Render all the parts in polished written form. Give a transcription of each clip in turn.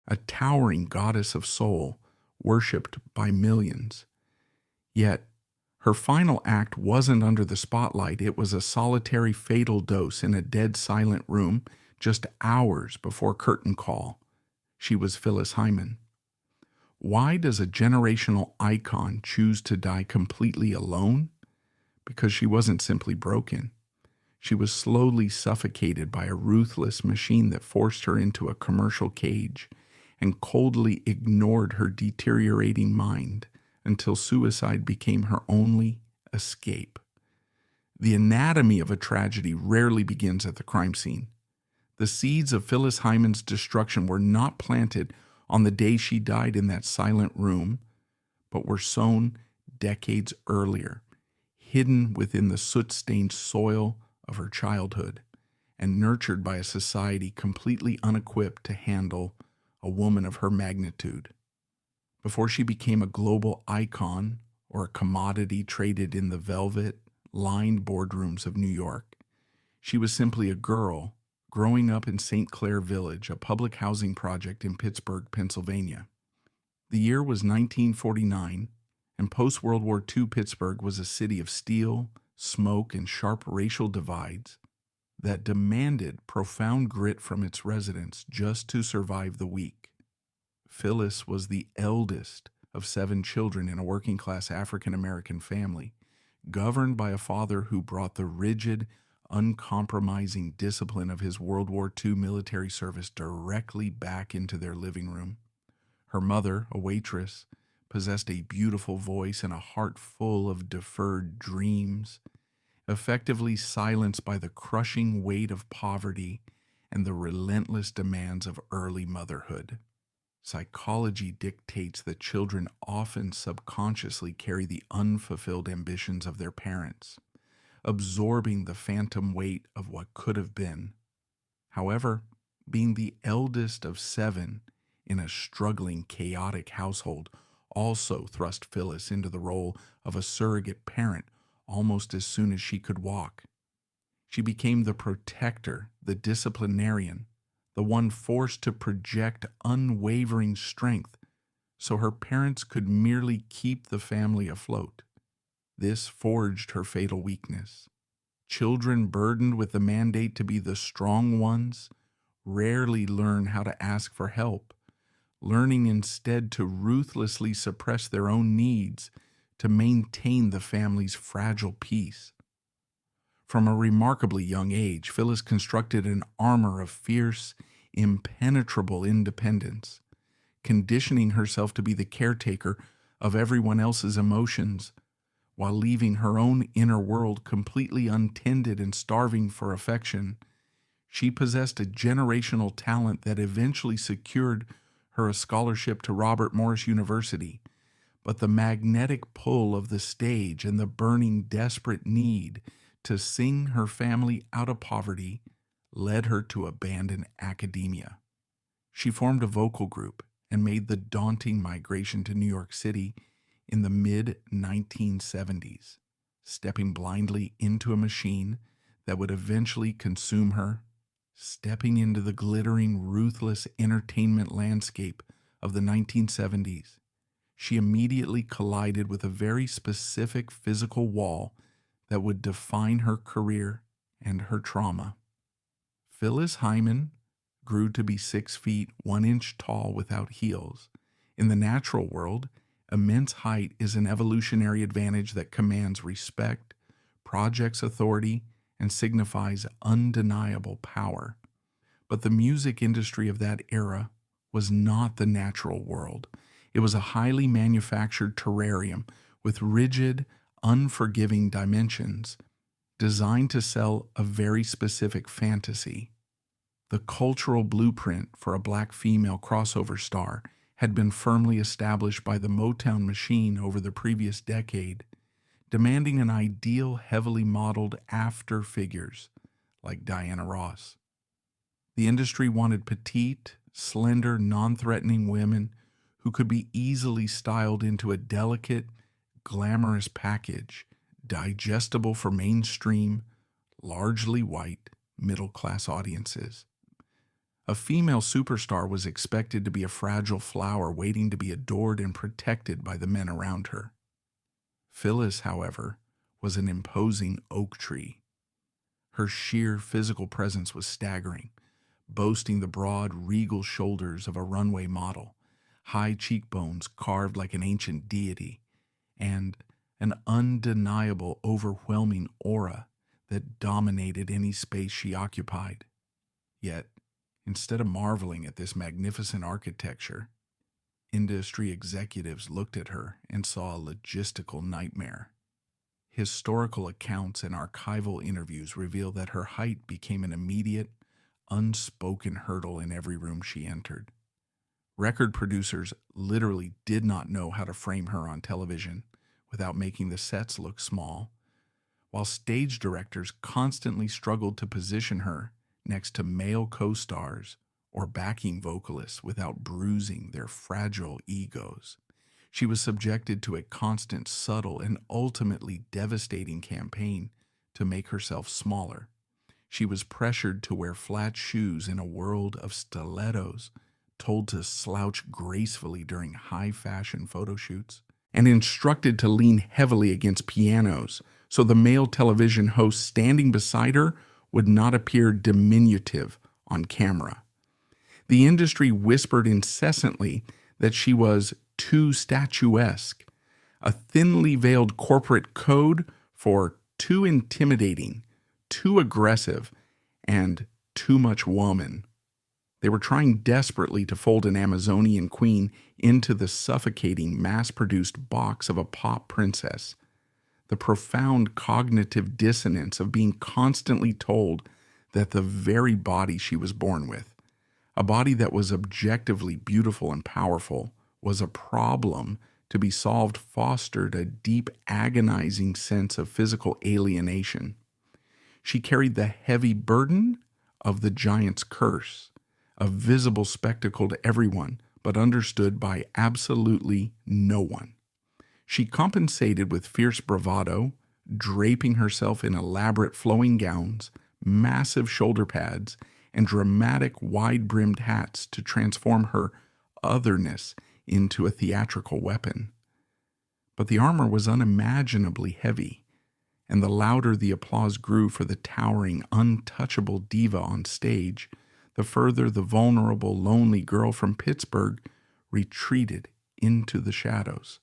a towering goddess of soul, worshipped by millions. Yet, her final act wasn't under the spotlight. It was a solitary fatal dose in a dead silent room just hours before curtain call. She was Phyllis Hyman. Why does a generational icon choose to die completely alone? Because she wasn't simply broken. She was slowly suffocated by a ruthless machine that forced her into a commercial cage and coldly ignored her deteriorating mind until suicide became her only escape. The anatomy of a tragedy rarely begins at the crime scene. The seeds of Phyllis Hyman's destruction were not planted on the day she died in that silent room, but were sown decades earlier, hidden within the soot-stained soil of her childhood, and nurtured by a society completely unequipped to handle a woman of her magnitude. Before she became a global icon or a commodity traded in the velvet-lined boardrooms of New York, she was simply a girl growing up in St. Clair Village, a public housing project in Pittsburgh, Pennsylvania. The year was 1949, and post-World War II Pittsburgh was a city of steel, smoke, and sharp racial divides that demanded profound grit from its residents just to survive the week. Phyllis was the eldest of 7 children in a working-class African-American family, governed by a father who brought the rigid, uncompromising discipline of his World War II military service directly back into their living room. Her mother, a waitress, possessed a beautiful voice and a heart full of deferred dreams, effectively silenced by the crushing weight of poverty and the relentless demands of early motherhood. Psychology dictates that children often subconsciously carry the unfulfilled ambitions of their parents, absorbing the phantom weight of what could have been. However, being the eldest of 7 in a struggling, chaotic household also thrust Phyllis into the role of a surrogate parent almost as soon as she could walk. She became the protector, the disciplinarian, the one forced to project unwavering strength so her parents could merely keep the family afloat. This forged her fatal weakness. Children burdened with the mandate to be the strong ones rarely learn how to ask for help, learning instead to ruthlessly suppress their own needs to maintain the family's fragile peace. From a remarkably young age, Phyllis constructed an armor of fierce, impenetrable independence, conditioning herself to be the caretaker of everyone else's emotions, while leaving her own inner world completely untended and starving for affection. She possessed a generational talent that eventually secured her a scholarship to Robert Morris University, but the magnetic pull of the stage and the burning, desperate need to sing her family out of poverty led her to abandon academia. She formed a vocal group and made the daunting migration to New York City in the mid-1970s, stepping blindly into a machine that would eventually consume her, stepping into the glittering, ruthless entertainment landscape of the 1970s. She immediately collided with a very specific physical wall that would define her career and her trauma. Phyllis Hyman grew to be 6 feet 1 inch tall without heels. In the natural world, immense height is an evolutionary advantage that commands respect, projects authority, and signifies undeniable power. But the music industry of that era was not the natural world. It was a highly manufactured terrarium with rigid, unforgiving dimensions designed to sell a very specific fantasy. The cultural blueprint for a black female crossover star had been firmly established by the Motown machine over the previous decade, demanding an ideal heavily modeled after figures like Diana Ross. The industry wanted petite, slender, non-threatening women who could be easily styled into a delicate, glamorous package, digestible for mainstream, largely white, middle-class audiences. A female superstar was expected to be a fragile flower waiting to be adored and protected by the men around her. Phyllis, however, was an imposing oak tree. Her sheer physical presence was staggering, boasting the broad, regal shoulders of a runway model, high cheekbones carved like an ancient deity, and an undeniable, overwhelming aura that dominated any space she occupied. Yet, instead of marveling at this magnificent architecture, industry executives looked at her and saw a logistical nightmare. Historical accounts and archival interviews reveal that her height became an immediate, unspoken hurdle in every room she entered. Record producers literally did not know how to frame her on television without making the sets look small, while stage directors constantly struggled to position her next to male co-stars or backing vocalists without bruising their fragile egos. She was subjected to a constant, subtle, and ultimately devastating campaign to make herself smaller. She was pressured to wear flat shoes in a world of stilettos, told to slouch gracefully during high-fashion photo shoots, and instructed to lean heavily against pianos so the male television host standing beside her would not appear diminutive on camera. The industry whispered incessantly that she was too statuesque, a thinly veiled corporate code for too intimidating, too aggressive, and too much woman. They were trying desperately to fold an Amazonian queen into the suffocating, mass-produced box of a pop princess. The profound cognitive dissonance of being constantly told that the very body she was born with, a body that was objectively beautiful and powerful, was a problem to be solved, fostered a deep, agonizing sense of physical alienation. She carried the heavy burden of the giant's curse, a visible spectacle to everyone, but understood by absolutely no one. She compensated with fierce bravado, draping herself in elaborate flowing gowns, massive shoulder pads, and dramatic wide-brimmed hats to transform her otherness into a theatrical weapon. But the armor was unimaginably heavy, and the louder the applause grew for the towering, untouchable diva on stage, the further the vulnerable, lonely girl from Pittsburgh retreated into the shadows.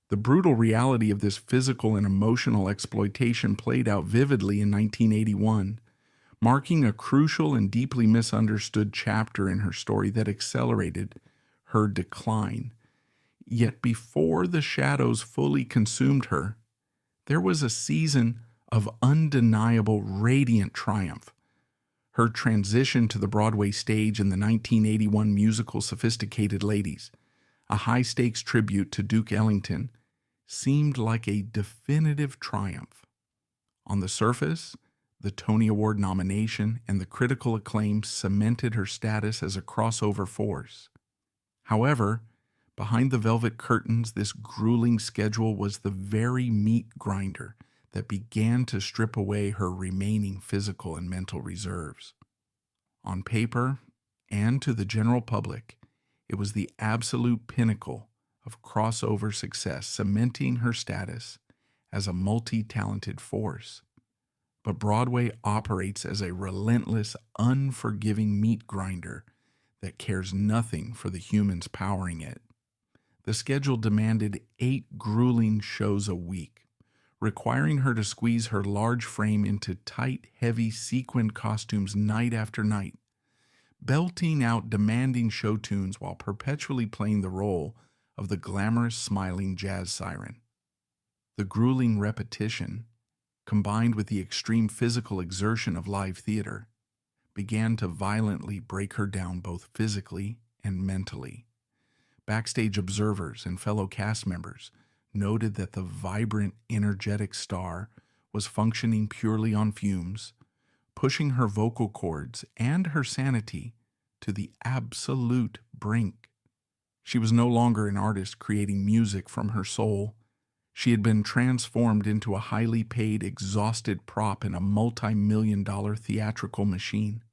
The brutal reality of this physical and emotional exploitation played out vividly in 1981, marking a crucial and deeply misunderstood chapter in her story that accelerated her decline. Yet before the shadows fully consumed her, there was a season of undeniable, radiant triumph. Her transition to the Broadway stage in the 1981 musical Sophisticated Ladies, a high-stakes tribute to Duke Ellington, seemed like a definitive triumph. On the surface, the Tony Award nomination and the critical acclaim cemented her status as a crossover force. However, behind the velvet curtains, this grueling schedule was the very meat grinder that began to strip away her remaining physical and mental reserves. On paper, and to the general public, it was the absolute pinnacle of crossover success, cementing her status as a multi-talented force. But Broadway operates as a relentless, unforgiving meat grinder that cares nothing for the humans powering it. The schedule demanded 8 grueling shows a week, requiring her to squeeze her large frame into tight, heavy, sequined costumes night after night, belting out demanding show tunes while perpetually playing the role of the glamorous, smiling jazz siren. The grueling repetition, combined with the extreme physical exertion of live theater, began to violently break her down both physically and mentally. Backstage observers and fellow cast members noted that the vibrant, energetic star was functioning purely on fumes, pushing her vocal cords and her sanity to the absolute brink. She was no longer an artist creating music from her soul. She had been transformed into a highly paid, exhausted prop in a multi-million-dollar theatrical machine.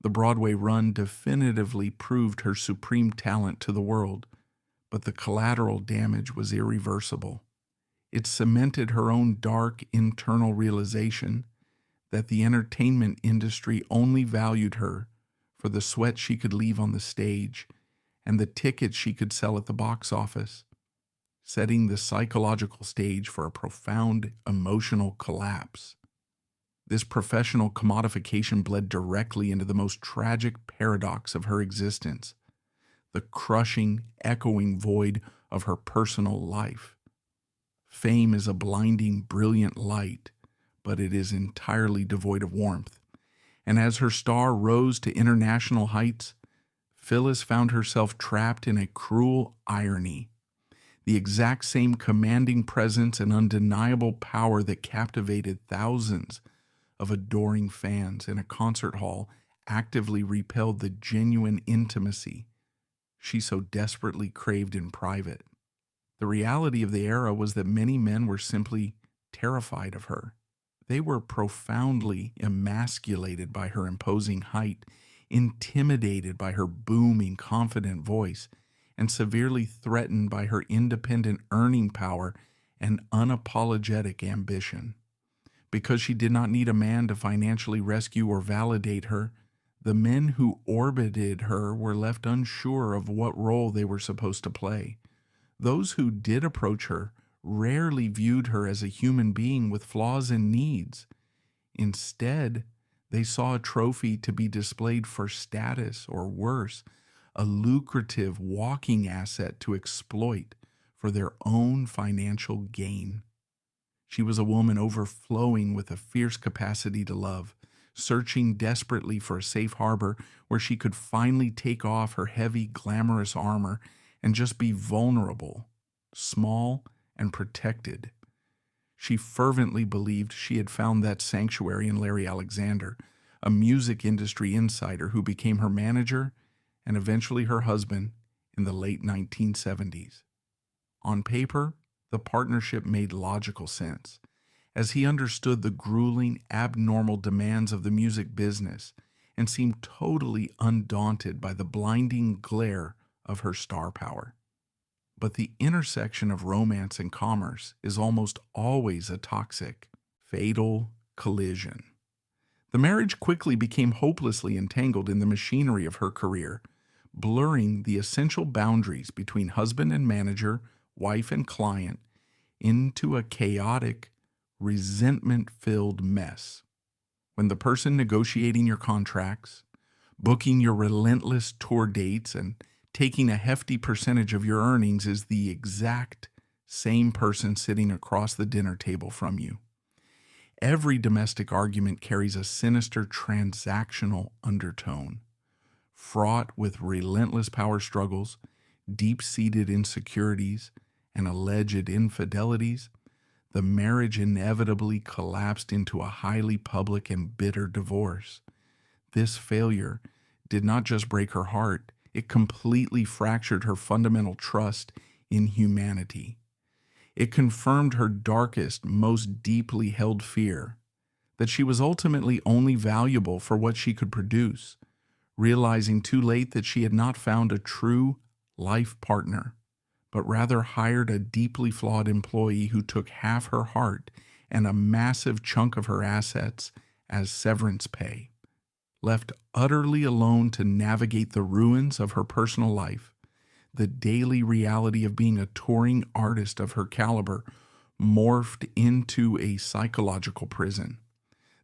The Broadway run definitively proved her supreme talent to the world, but the collateral damage was irreversible. It cemented her own dark internal realization that the entertainment industry only valued her for the sweat she could leave on the stage and the tickets she could sell at the box office, setting the psychological stage for a profound emotional collapse. This professional commodification bled directly into the most tragic paradox of her existence, the crushing, echoing void of her personal life. Fame is a blinding, brilliant light, but it is entirely devoid of warmth. And as her star rose to international heights, Phyllis found herself trapped in a cruel irony. The exact same commanding presence and undeniable power that captivated thousands of adoring fans in a concert hall actively repelled the genuine intimacy she so desperately craved in private. The reality of the era was that many men were simply terrified of her. They were profoundly emasculated by her imposing height, intimidated by her booming, confident voice, and severely threatened by her independent earning power and unapologetic ambition. Because she did not need a man to financially rescue or validate her, the men who orbited her were left unsure of what role they were supposed to play. Those who did approach her rarely viewed her as a human being with flaws and needs. Instead, they saw a trophy to be displayed for status, or worse, a lucrative walking asset to exploit for their own financial gain. She was a woman overflowing with a fierce capacity to love, searching desperately for a safe harbor where she could finally take off her heavy, glamorous armor and just be vulnerable, small, and protected. She fervently believed she had found that sanctuary in Larry Alexander, a music industry insider who became her manager and eventually her husband in the late 1970s. On paper, the partnership made logical sense, as he understood the grueling, abnormal demands of the music business and seemed totally undaunted by the blinding glare of her star power. But the intersection of romance and commerce is almost always a toxic, fatal collision. The marriage quickly became hopelessly entangled in the machinery of her career, blurring the essential boundaries between husband and manager, wife and client, into a chaotic, resentment-filled mess. When the person negotiating your contracts, booking your relentless tour dates, and taking a hefty percentage of your earnings is the exact same person sitting across the dinner table from you. Every domestic argument carries a sinister transactional undertone, fraught with relentless power struggles, deep-seated insecurities, and alleged infidelities. The marriage inevitably collapsed into a highly public and bitter divorce. This failure did not just break her heart, it completely fractured her fundamental trust in humanity. It confirmed her darkest, most deeply held fear, that she was ultimately only valuable for what she could produce, realizing too late that she had not found a true life partner, but rather hired a deeply flawed employee who took half her heart and a massive chunk of her assets as severance pay. Left utterly alone to navigate the ruins of her personal life, the daily reality of being a touring artist of her caliber morphed into a psychological prison.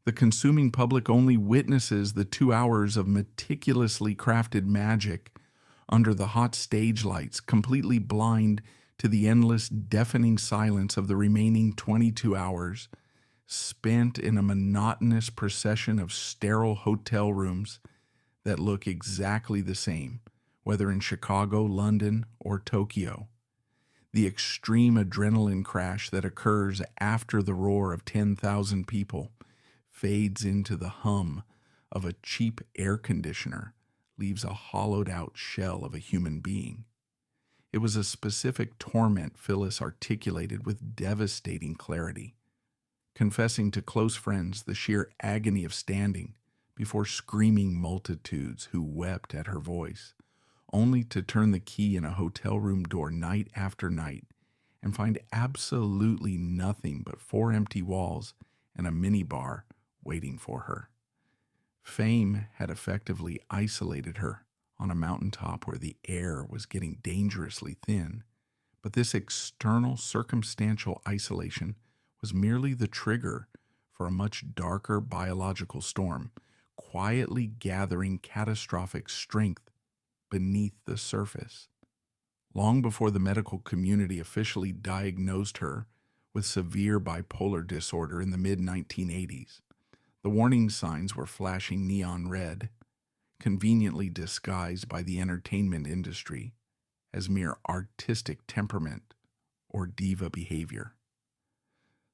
The consuming public only witnesses the 2 hours of meticulously crafted magic under the hot stage lights, completely blind to the endless, deafening silence of the remaining 22 hours, spent in a monotonous procession of sterile hotel rooms that look exactly the same, whether in Chicago, London, or Tokyo. The extreme adrenaline crash that occurs after the roar of 10,000 people fades into the hum of a cheap air conditioner, leaves a hollowed-out shell of a human being. It was a specific torment Phyllis articulated with devastating clarity, confessing to close friends the sheer agony of standing, before screaming multitudes who wept at her voice, only to turn the key in a hotel room door night after night and find absolutely nothing but 4 empty walls and a minibar waiting for her. Fame had effectively isolated her on a mountaintop where the air was getting dangerously thin, but this external circumstantial isolation was merely the trigger for a much darker biological storm, quietly gathering catastrophic strength beneath the surface. Long before the medical community officially diagnosed her with severe bipolar disorder in the mid-1980s, the warning signs were flashing neon red, conveniently disguised by the entertainment industry as mere artistic temperament or diva behavior.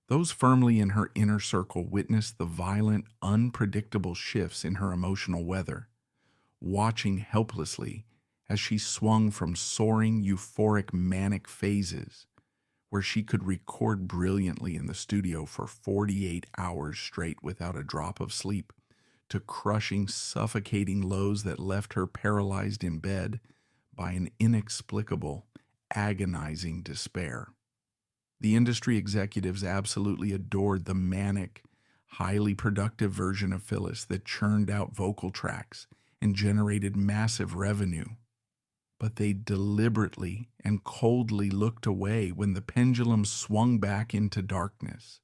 Those firmly in her inner circle witnessed the violent, unpredictable shifts in her emotional weather, watching helplessly as she swung from soaring, euphoric, manic phases where she could record brilliantly in the studio for 48 hours straight without a drop of sleep, to crushing, suffocating lows that left her paralyzed in bed by an inexplicable, agonizing despair. The industry executives absolutely adored the manic, highly productive version of Phyllis that churned out vocal tracks and generated massive revenue. But they deliberately and coldly looked away when the pendulum swung back into darkness.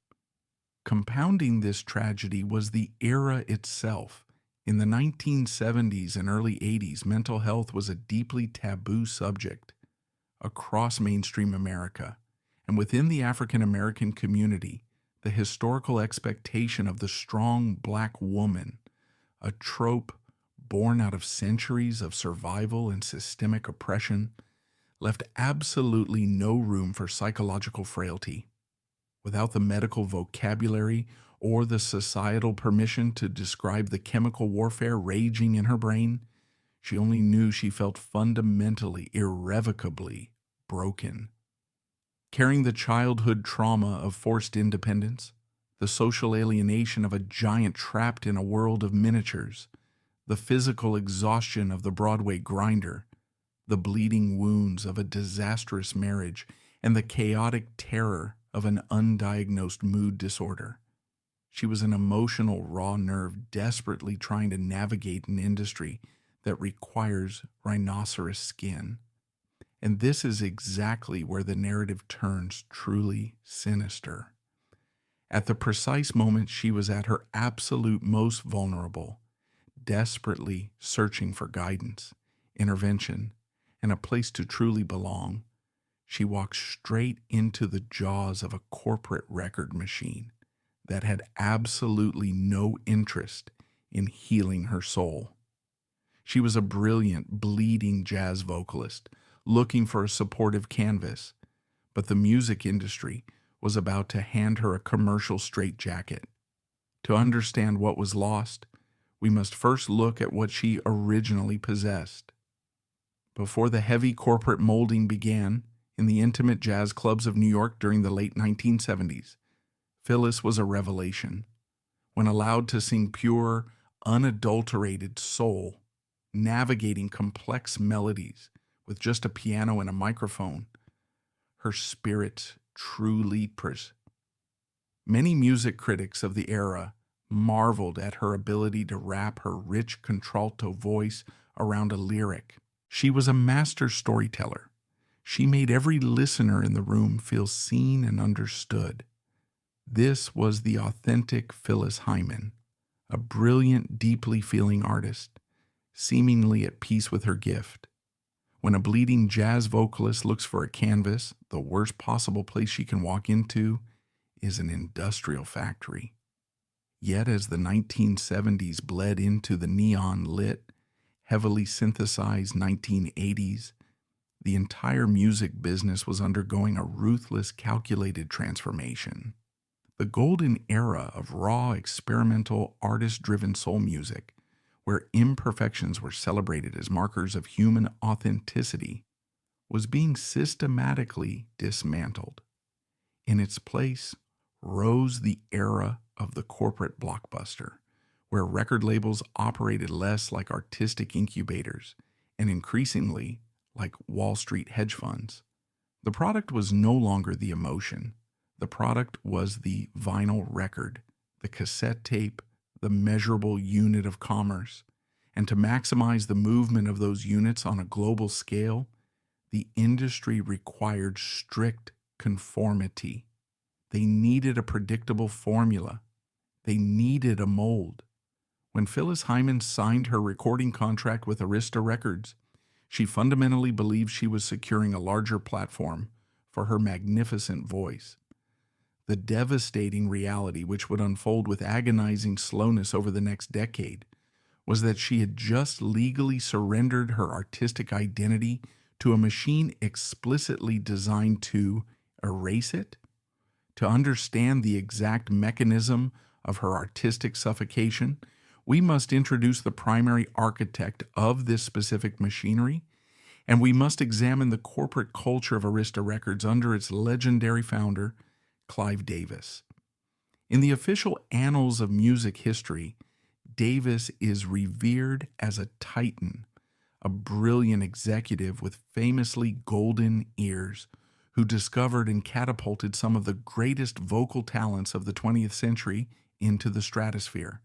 Compounding this tragedy was the era itself. In the 1970s and early 80s, mental health was a deeply taboo subject across mainstream America, and within the African American community, the historical expectation of the strong black woman, a trope born out of centuries of survival and systemic oppression, left absolutely no room for psychological frailty. Without the medical vocabulary or the societal permission to describe the chemical warfare raging in her brain, she only knew she felt fundamentally, irrevocably broken. Carrying the childhood trauma of forced independence, the social alienation of a giant trapped in a world of miniatures, the physical exhaustion of the Broadway grinder, the bleeding wounds of a disastrous marriage, and the chaotic terror of an undiagnosed mood disorder. She was an emotional raw nerve desperately trying to navigate an industry that requires rhinoceros skin. And this is exactly where the narrative turns truly sinister. At the precise moment she was at her absolute most vulnerable, desperately searching for guidance, intervention, and a place to truly belong, she walked straight into the jaws of a corporate record machine that had absolutely no interest in healing her soul. She was a brilliant, bleeding jazz vocalist looking for a supportive canvas, but the music industry was about to hand her a commercial straitjacket. To understand what was lost, we must first look at what she originally possessed. Before the heavy corporate molding began in the intimate jazz clubs of New York during the late 1970s, Phyllis was a revelation. When allowed to sing pure, unadulterated soul, navigating complex melodies with just a piano and a microphone, her spirit truly Many music critics of the era marveled at her ability to wrap her rich contralto voice around a lyric. She was a master storyteller. She made every listener in the room feel seen and understood. This was the authentic Phyllis Hyman, a brilliant, deeply feeling artist, seemingly at peace with her gift. When a bleeding jazz vocalist looks for a canvas, the worst possible place she can walk into is an industrial factory. Yet as the 1970s bled into the neon-lit, heavily synthesized 1980s, the entire music business was undergoing a ruthless, calculated transformation. The golden era of raw, experimental, artist-driven soul music, where imperfections were celebrated as markers of human authenticity, was being systematically dismantled. In its place rose the era of the corporate blockbuster, where record labels operated less like artistic incubators and increasingly like Wall Street hedge funds. The product was no longer the emotion. The product was the vinyl record, the cassette tape, the measurable unit of commerce. And to maximize the movement of those units on a global scale, the industry required strict conformity. They needed a predictable formula. They needed a mold. When Phyllis Hyman signed her recording contract with Arista Records, she fundamentally believed she was securing a larger platform for her magnificent voice. The devastating reality, which would unfold with agonizing slowness over the next decade, was that she had just legally surrendered her artistic identity to a machine explicitly designed to erase it. To understand the exact mechanism of her artistic suffocation, we must introduce the primary architect of this specific machinery, and we must examine the corporate culture of Arista Records under its legendary founder, Clive Davis. In the official annals of music history, Davis is revered as a titan, a brilliant executive with famously golden ears who discovered and catapulted some of the greatest vocal talents of the 20th century into the stratosphere.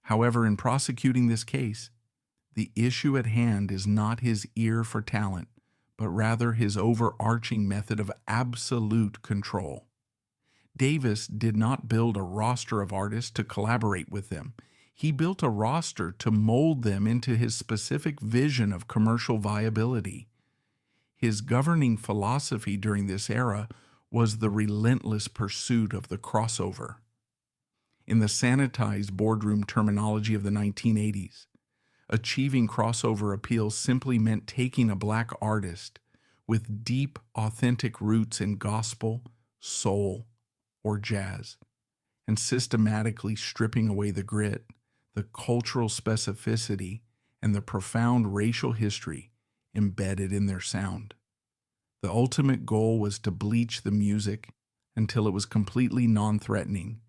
However, in prosecuting this case, the issue at hand is not his ear for talent, but rather his overarching method of absolute control. Davis did not build a roster of artists to collaborate with them. He built a roster to mold them into his specific vision of commercial viability. His governing philosophy during this era was the relentless pursuit of the crossover. In the sanitized boardroom terminology of the 1980s, achieving crossover appeal simply meant taking a black artist with deep, authentic roots in gospel, soul, or jazz, and systematically stripping away the grit, the cultural specificity, and the profound racial history embedded in their sound. The ultimate goal was to bleach the music until it was completely non-threatening,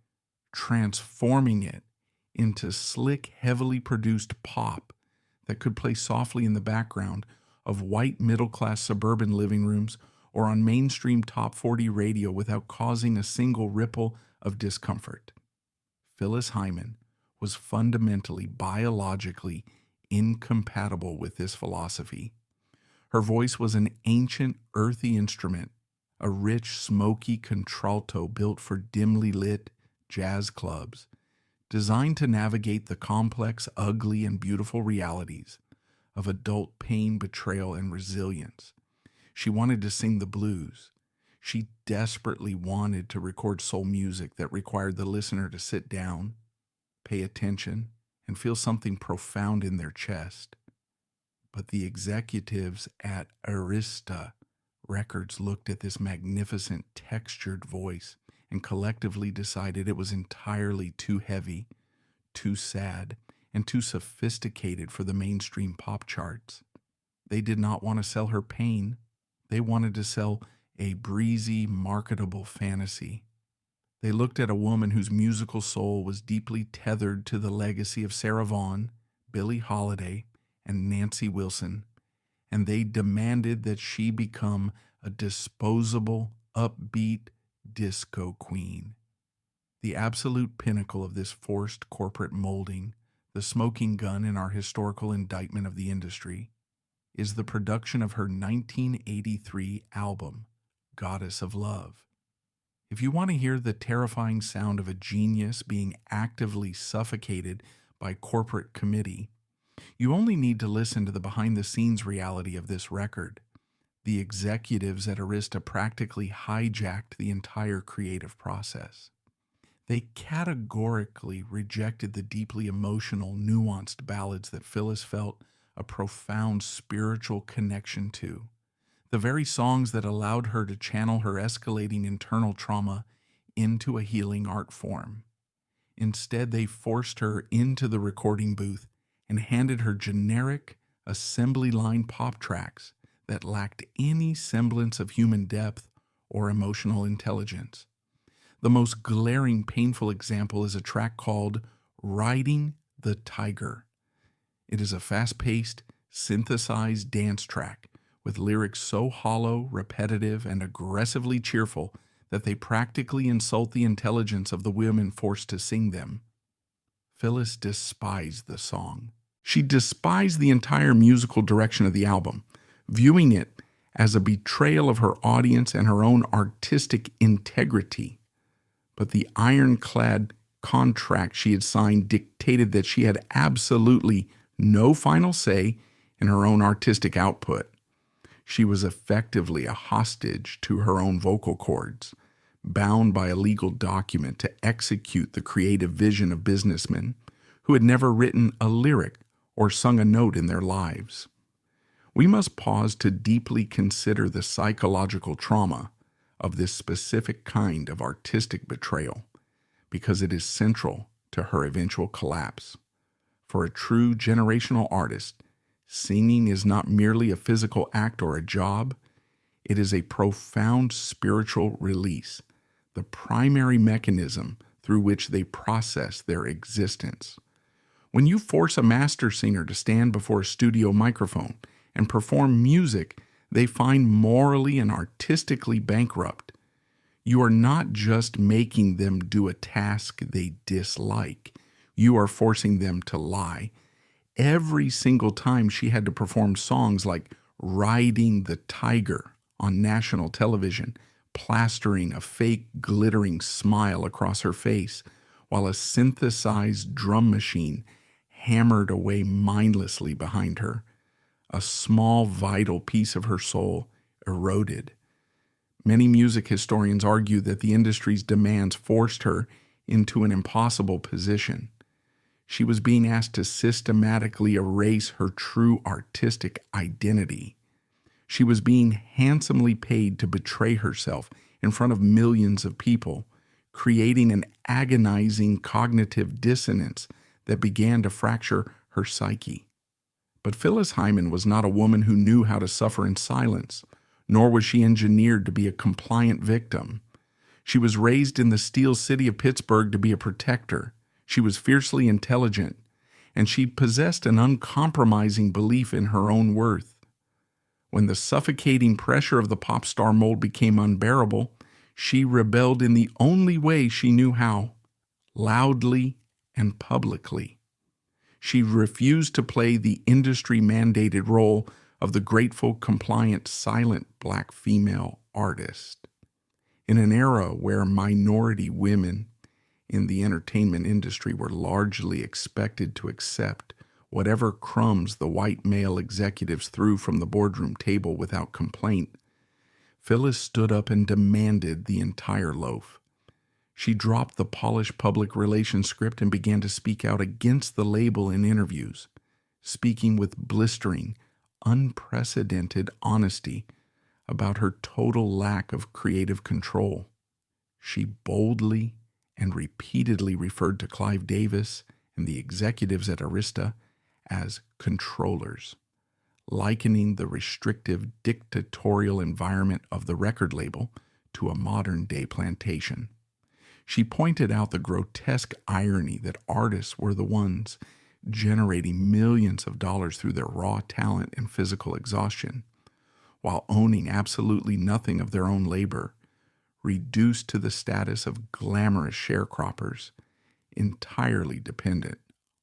transforming it into slick, heavily produced pop that could play softly in the background of white middle-class suburban living rooms or on mainstream top 40 radio without causing a single ripple of discomfort. Phyllis Hyman was fundamentally biologically incompatible with this philosophy. Her voice was an ancient, earthy instrument, a rich, smoky contralto built for dimly lit jazz clubs, designed to navigate the complex, ugly, and beautiful realities of adult pain, betrayal, and resilience. She wanted to sing the blues. She desperately wanted to record soul music that required the listener to sit down, pay attention, and feel something profound in their chest. But the executives at Arista Records looked at this magnificent textured voice and collectively decided it was entirely too heavy, too sad, and too sophisticated for the mainstream pop charts. They did not want to sell her pain. They wanted to sell a breezy, marketable fantasy. They looked at a woman whose musical soul was deeply tethered to the legacy of Sarah Vaughan, Billie Holiday, and Nancy Wilson, and they demanded that she become a disposable, upbeat disco queen. The absolute pinnacle of this forced corporate molding, the smoking gun in our historical indictment of the industry, is the production of her 1983 album, Goddess of Love. If you want to hear the terrifying sound of a genius being actively suffocated by corporate committee, you only need to listen to the behind-the-scenes reality of this record. The executives at Arista practically hijacked the entire creative process. They categorically rejected the deeply emotional, nuanced ballads that Phyllis felt a profound spiritual connection to, the very songs that allowed her to channel her escalating internal trauma into a healing art form. Instead, they forced her into the recording booth and handed her generic assembly line pop tracks that lacked any semblance of human depth or emotional intelligence. The most glaring, painful example is a track called Riding the Tiger. It is a fast-paced, synthesized dance track with lyrics so hollow, repetitive, and aggressively cheerful that they practically insult the intelligence of the women forced to sing them. Phyllis despised the song. She despised the entire musical direction of the album, viewing it as a betrayal of her audience and her own artistic integrity. But the ironclad contract she had signed dictated that she had absolutely no final say in her own artistic output. She was effectively a hostage to her own vocal cords, bound by a legal document to execute the creative vision of businessmen who had never written a lyric or sung a note in their lives. We must pause to deeply consider the psychological trauma of this specific kind of artistic betrayal, because it is central to her eventual collapse. For a true generational artist, singing is not merely a physical act or a job. It is a profound spiritual release, the primary mechanism through which they process their existence. When you force a master singer to stand before a studio microphone and perform music they find morally and artistically bankrupt, you are not just making them do a task they dislike. You are forcing them to lie. Every single time she had to perform songs like Riding the Tiger on national television, plastering a fake glittering smile across her face while a synthesized drum machine hammered away mindlessly behind her, a small vital piece of her soul eroded. Many music historians argue that the industry's demands forced her into an impossible position. She was being asked to systematically erase her true artistic identity. She was being handsomely paid to betray herself in front of millions of people, creating an agonizing cognitive dissonance that began to fracture her psyche. But Phyllis Hyman was not a woman who knew how to suffer in silence, nor was she engineered to be a compliant victim. She was raised in the steel city of Pittsburgh to be a protector. She was fiercely intelligent, and she possessed an uncompromising belief in her own worth. When the suffocating pressure of the pop star mold became unbearable, she rebelled in the only way she knew how, loudly and publicly. She refused to play the industry-mandated role of the grateful, compliant, silent black female artist. In an era where minority women in the entertainment industry were largely expected to accept whatever crumbs the white male executives threw from the boardroom table without complaint, Phyllis stood up and demanded the entire loaf. She dropped the polished public relations script and began to speak out against the label in interviews, speaking with blistering, unprecedented honesty about her total lack of creative control. She boldly and repeatedly referred to Clive Davis and the executives at Arista as controllers, likening the restrictive, dictatorial environment of the record label to a modern-day plantation. She pointed out the grotesque irony that artists were the ones generating millions of dollars through their raw talent and physical exhaustion, while owning absolutely nothing of their own labor, reduced to the status of glamorous sharecroppers, entirely dependent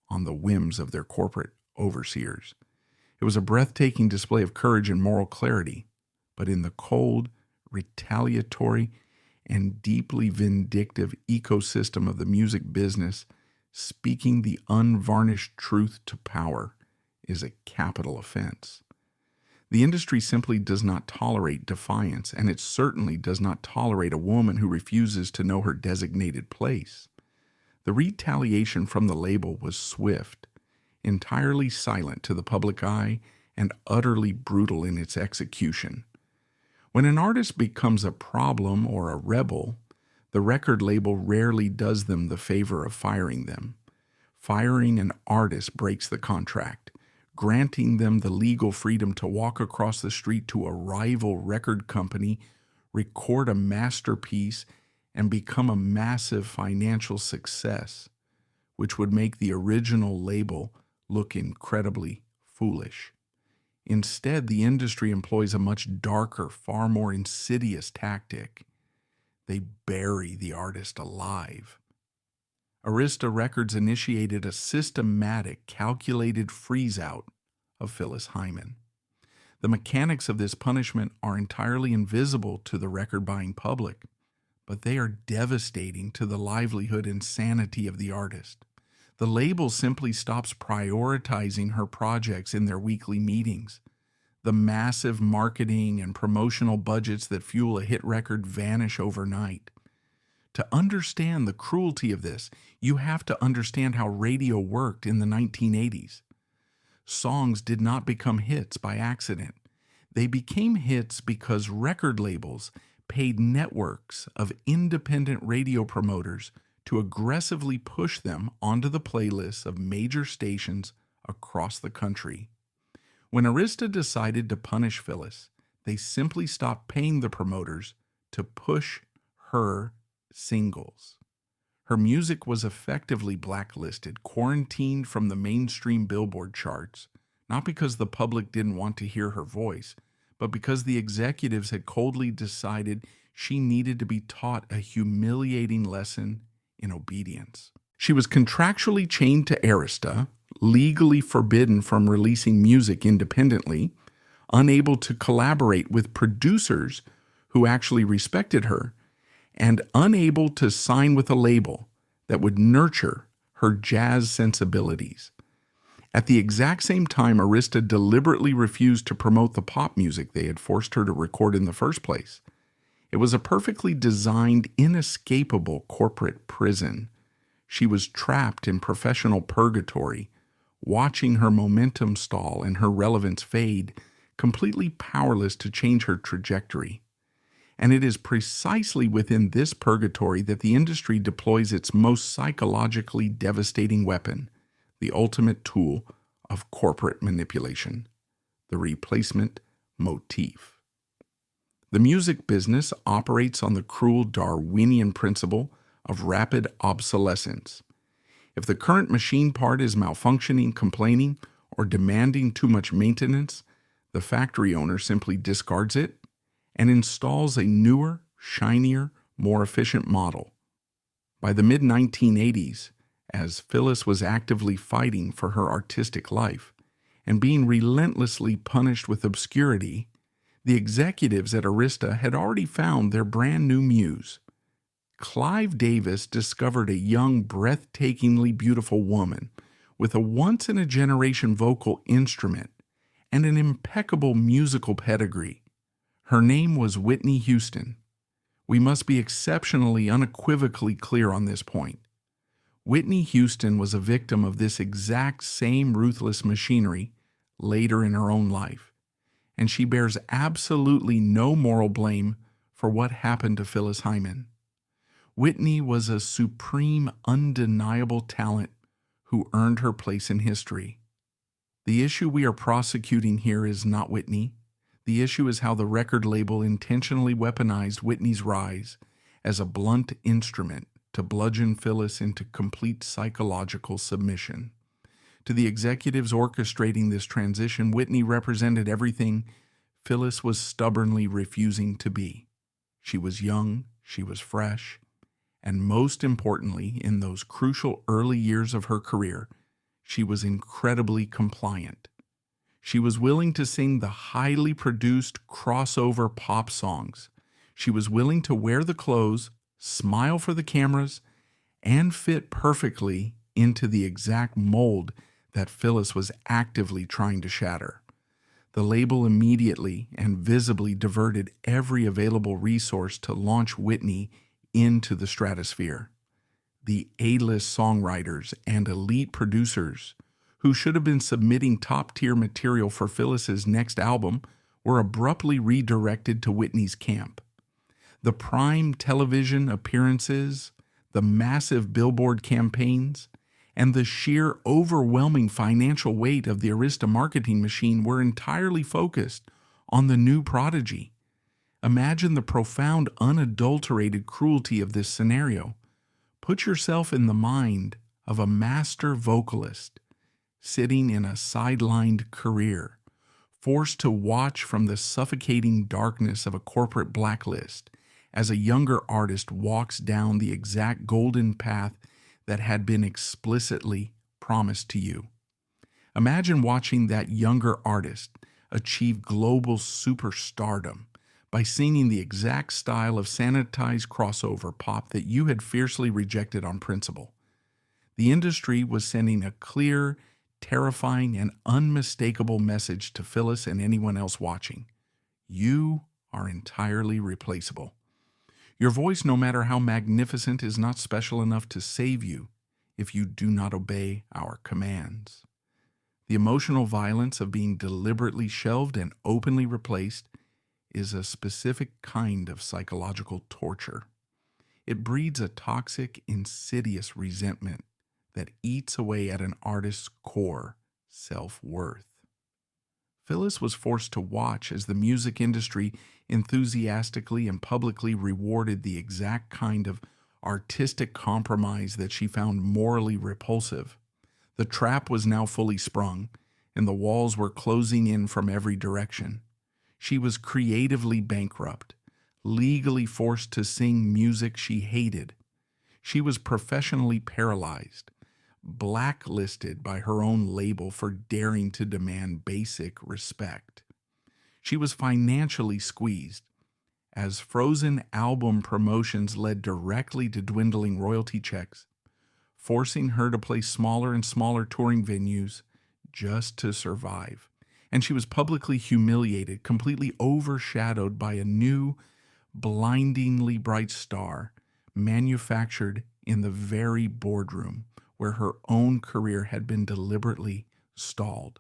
on the whims of their corporate overseers. It was a breathtaking display of courage and moral clarity, but in the cold, retaliatory, and deeply vindictive ecosystem of the music business, speaking the unvarnished truth to power is a capital offense. The industry simply does not tolerate defiance, and it certainly does not tolerate a woman who refuses to know her designated place. The retaliation from the label was swift, entirely silent to the public eye, and utterly brutal in its execution. When an artist becomes a problem or a rebel, the record label rarely does them the favor of firing them. Firing an artist breaks the contract, granting them the legal freedom to walk across the street to a rival record company, record a masterpiece, and become a massive financial success, which would make the original label look incredibly foolish. Instead, the industry employs a much darker, far more insidious tactic. They bury the artist alive. Arista Records initiated a systematic, calculated freeze-out of Phyllis Hyman. The mechanics of this punishment are entirely invisible to the record-buying public, but they are devastating to the livelihood and sanity of the artist. The label simply stops prioritizing her projects in their weekly meetings. The massive marketing and promotional budgets that fuel a hit record vanish overnight. To understand the cruelty of this, you have to understand how radio worked in the 1980s. Songs did not become hits by accident. They became hits because record labels paid networks of independent radio promoters to aggressively push them onto the playlists of major stations across the country. When Arista decided to punish Phyllis, they simply stopped paying the promoters to push her singles. Her music was effectively blacklisted, quarantined from the mainstream Billboard charts, not because the public didn't want to hear her voice, but because the executives had coldly decided she needed to be taught a humiliating lesson in obedience. She was contractually chained to Arista, legally forbidden from releasing music independently, unable to collaborate with producers who actually respected her, and unable to sign with a label that would nurture her jazz sensibilities. At the exact same time, Arista deliberately refused to promote the pop music they had forced her to record in the first place. It was a perfectly designed, inescapable corporate prison. She was trapped in professional purgatory, watching her momentum stall and her relevance fade, completely powerless to change her trajectory. And it is precisely within this purgatory that the industry deploys its most psychologically devastating weapon, the ultimate tool of corporate manipulation, the replacement motif. The music business operates on the cruel Darwinian principle of rapid obsolescence. If the current machine part is malfunctioning, complaining, or demanding too much maintenance, the factory owner simply discards it and installs a newer, shinier, more efficient model. By the mid-1980s, as Phyllis was actively fighting for her artistic life and being relentlessly punished with obscurity, the executives at Arista had already found their brand new muse. Clive Davis discovered a young, breathtakingly beautiful woman with a once-in-a-generation vocal instrument and an impeccable musical pedigree. Her name was Whitney Houston. We must be exceptionally unequivocally clear on this point. Whitney Houston was a victim of this exact same ruthless machinery later in her own life, and she bears absolutely no moral blame for what happened to Phyllis Hyman. Whitney was a supreme, undeniable talent who earned her place in history. The issue we are prosecuting here is not Whitney. The issue is how the record label intentionally weaponized Whitney's rise as a blunt instrument to bludgeon Phyllis into complete psychological submission. To the executives orchestrating this transition, Whitney represented everything Phyllis was stubbornly refusing to be. She was young, she was fresh, and most importantly, in those crucial early years of her career, she was incredibly compliant. She was willing to sing the highly produced crossover pop songs. She was willing to wear the clothes, smile for the cameras, and fit perfectly into the exact mold that Phyllis was actively trying to shatter. The label immediately and visibly diverted every available resource to launch Whitney into the stratosphere. The A-list songwriters and elite producers who should have been submitting top-tier material for Phyllis's next album were abruptly redirected to Whitney's camp. The prime television appearances, the massive billboard campaigns, and the sheer overwhelming financial weight of the Arista marketing machine were entirely focused on the new prodigy. Imagine the profound, unadulterated cruelty of this scenario. Put yourself in the mind of a master vocalist sitting in a sidelined career, forced to watch from the suffocating darkness of a corporate blacklist as a younger artist walks down the exact golden path that had been explicitly promised to you. Imagine watching that younger artist achieve global superstardom by singing the exact style of sanitized crossover pop that you had fiercely rejected on principle. The industry was sending a clear, terrifying, and unmistakable message to Phyllis and anyone else watching. You are entirely replaceable. Your voice, no matter how magnificent, is not special enough to save you if you do not obey our commands. The emotional violence of being deliberately shelved and openly replaced is a specific kind of psychological torture. It breeds a toxic, insidious resentment that eats away at an artist's core self-worth. Phyllis was forced to watch as the music industry enthusiastically and publicly rewarded the exact kind of artistic compromise that she found morally repulsive. The trap was now fully sprung, and the walls were closing in from every direction. She was creatively bankrupt, legally forced to sing music she hated. She was professionally paralyzed, blacklisted by her own label for daring to demand basic respect. She was financially squeezed, as frozen album promotions led directly to dwindling royalty checks, forcing her to play smaller and smaller touring venues just to survive. And she was publicly humiliated, completely overshadowed by a new, blindingly bright star manufactured in the very boardroom where her own career had been deliberately stalled.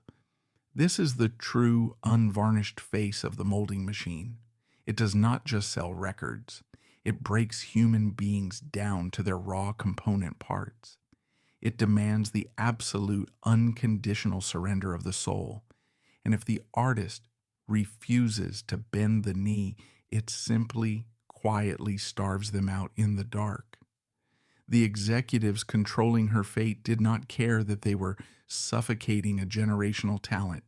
This is the true, unvarnished face of the molding machine. It does not just sell records. It breaks human beings down to their raw component parts. It demands the absolute, unconditional surrender of the soul. And if the artist refuses to bend the knee, it simply, quietly starves them out in the dark. The executives controlling her fate did not care that they were suffocating a generational talent,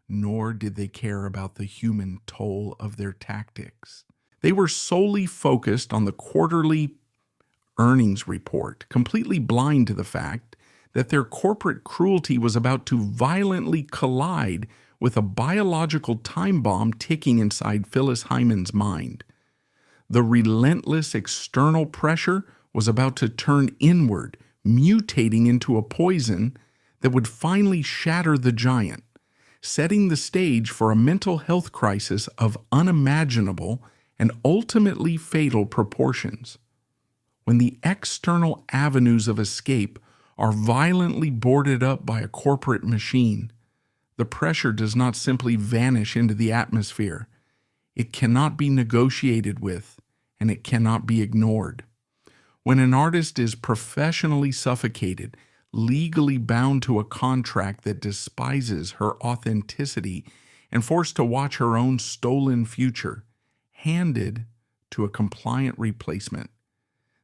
nor did they care about the human toll of their tactics. They were solely focused on the quarterly earnings report, completely blind to the fact that their corporate cruelty was about to violently collide with a biological time bomb ticking inside Phyllis Hyman's mind. The relentless external pressure was about to turn inward, mutating into a poison that would finally shatter the giant, setting the stage for a mental health crisis of unimaginable and ultimately fatal proportions. When the external avenues of escape are violently boarded up by a corporate machine, the pressure does not simply vanish into the atmosphere. It cannot be negotiated with, and it cannot be ignored. When an artist is professionally suffocated, legally bound to a contract that despises her authenticity, and forced to watch her own stolen future handed to a compliant replacement,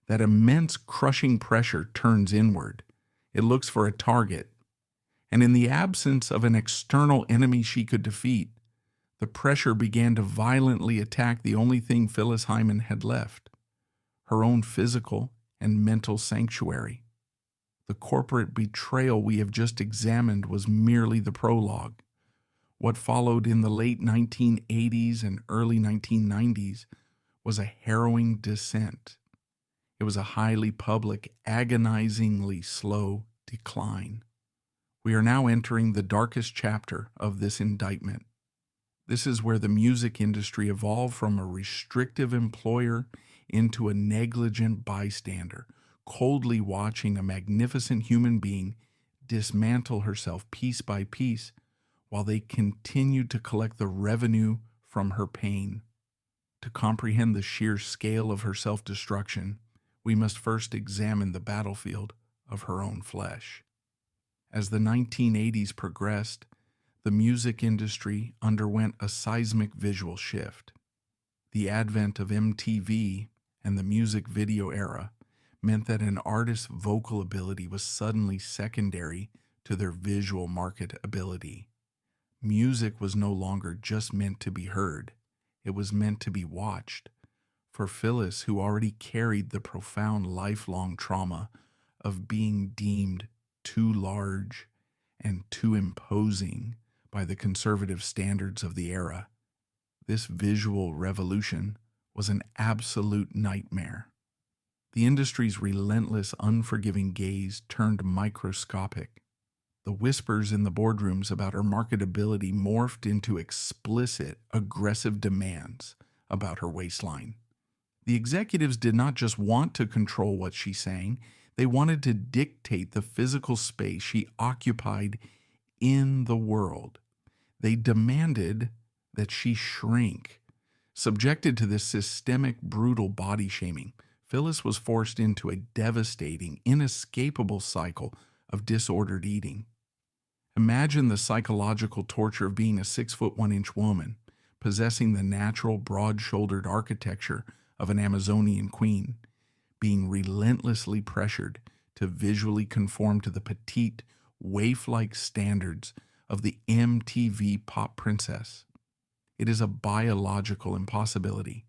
that immense crushing pressure turns inward. It looks for a target. And in the absence of an external enemy she could defeat, the pressure began to violently attack the only thing Phyllis Hyman had left, her own physical and mental sanctuary. The corporate betrayal we have just examined was merely the prologue. What followed in the late 1980s and early 1990s was a harrowing descent. It was a highly public, agonizingly slow decline. We are now entering the darkest chapter of this indictment. This is where the music industry evolved from a restrictive employer into a negligent bystander, coldly watching a magnificent human being dismantle herself piece by piece while they continued to collect the revenue from her pain. To comprehend the sheer scale of her self-destruction, we must first examine the battlefield of her own flesh. As the 1980s progressed, the music industry underwent a seismic visual shift. The advent of MTV and the music video era meant that an artist's vocal ability was suddenly secondary to their visual marketability. Music was no longer just meant to be heard, it was meant to be watched. For Phyllis, who already carried the profound lifelong trauma of being deemed too large and too imposing by the conservative standards of the era, this visual revolution was an absolute nightmare. The industry's relentless, unforgiving gaze turned microscopic. The whispers in the boardrooms about her marketability morphed into explicit, aggressive demands about her waistline. The executives did not just want to control what she sang, they wanted to dictate the physical space she occupied in the world. They demanded that she shrink. Subjected to this systemic, brutal body shaming, Phyllis was forced into a devastating, inescapable cycle of disordered eating. Imagine the psychological torture of being a 6'1" woman, possessing the natural, broad-shouldered architecture of an Amazonian queen, being relentlessly pressured to visually conform to the petite, waif-like standards of the MTV pop princess. It is a biological impossibility,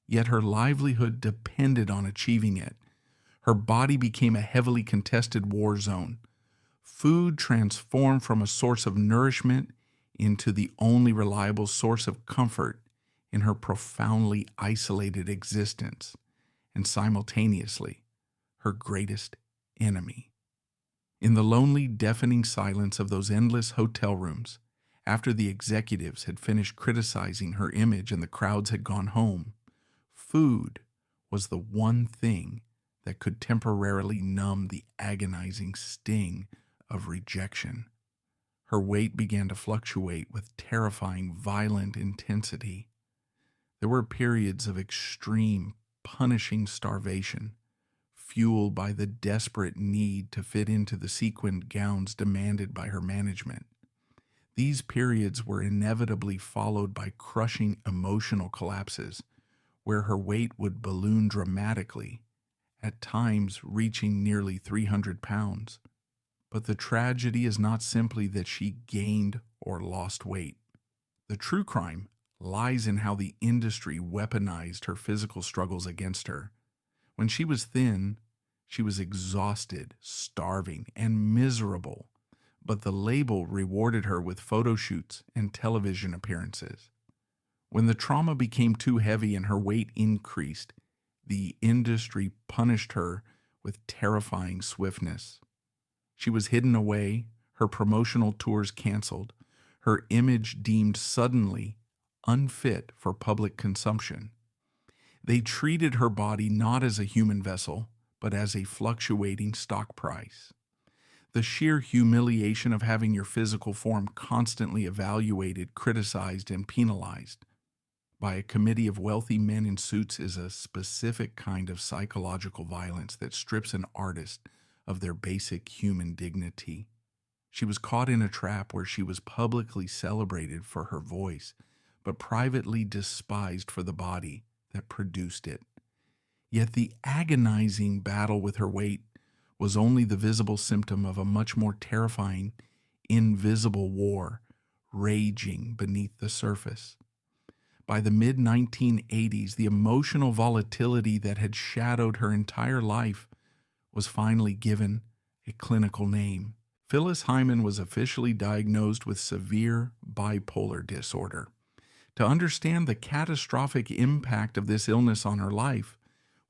yet her livelihood depended on achieving it. Her body became a heavily contested war zone. Food transformed from a source of nourishment into the only reliable source of comfort in her profoundly isolated existence, and simultaneously, her greatest enemy. In the lonely, deafening silence of those endless hotel rooms, after the executives had finished criticizing her image and the crowds had gone home, food was the one thing that could temporarily numb the agonizing sting of rejection. Her weight began to fluctuate with terrifying, violent intensity. There were periods of extreme, punishing starvation, fueled by the desperate need to fit into the sequined gowns demanded by her management. These periods were inevitably followed by crushing emotional collapses, where her weight would balloon dramatically, at times reaching nearly 300 pounds. But the tragedy is not simply that she gained or lost weight. The true crime lies in how the industry weaponized her physical struggles against her. When she was thin, she was exhausted, starving, and miserable, but the label rewarded her with photo shoots and television appearances. When the trauma became too heavy and her weight increased, the industry punished her with terrifying swiftness. She was hidden away, her promotional tours canceled, her image deemed suddenly unfit for public consumption. They treated her body not as a human vessel, but as a fluctuating stock price. The sheer humiliation of having your physical form constantly evaluated, criticized, and penalized by a committee of wealthy men in suits is a specific kind of psychological violence that strips an artist of their basic human dignity. She was caught in a trap where she was publicly celebrated for her voice, but privately despised for the body that produced it. Yet the agonizing battle with her weight was only the visible symptom of a much more terrifying, invisible war raging beneath the surface. By the mid-1980s, the emotional volatility that had shadowed her entire life was finally given a clinical name. Phyllis Hyman was officially diagnosed with severe bipolar disorder. To understand the catastrophic impact of this illness on her life,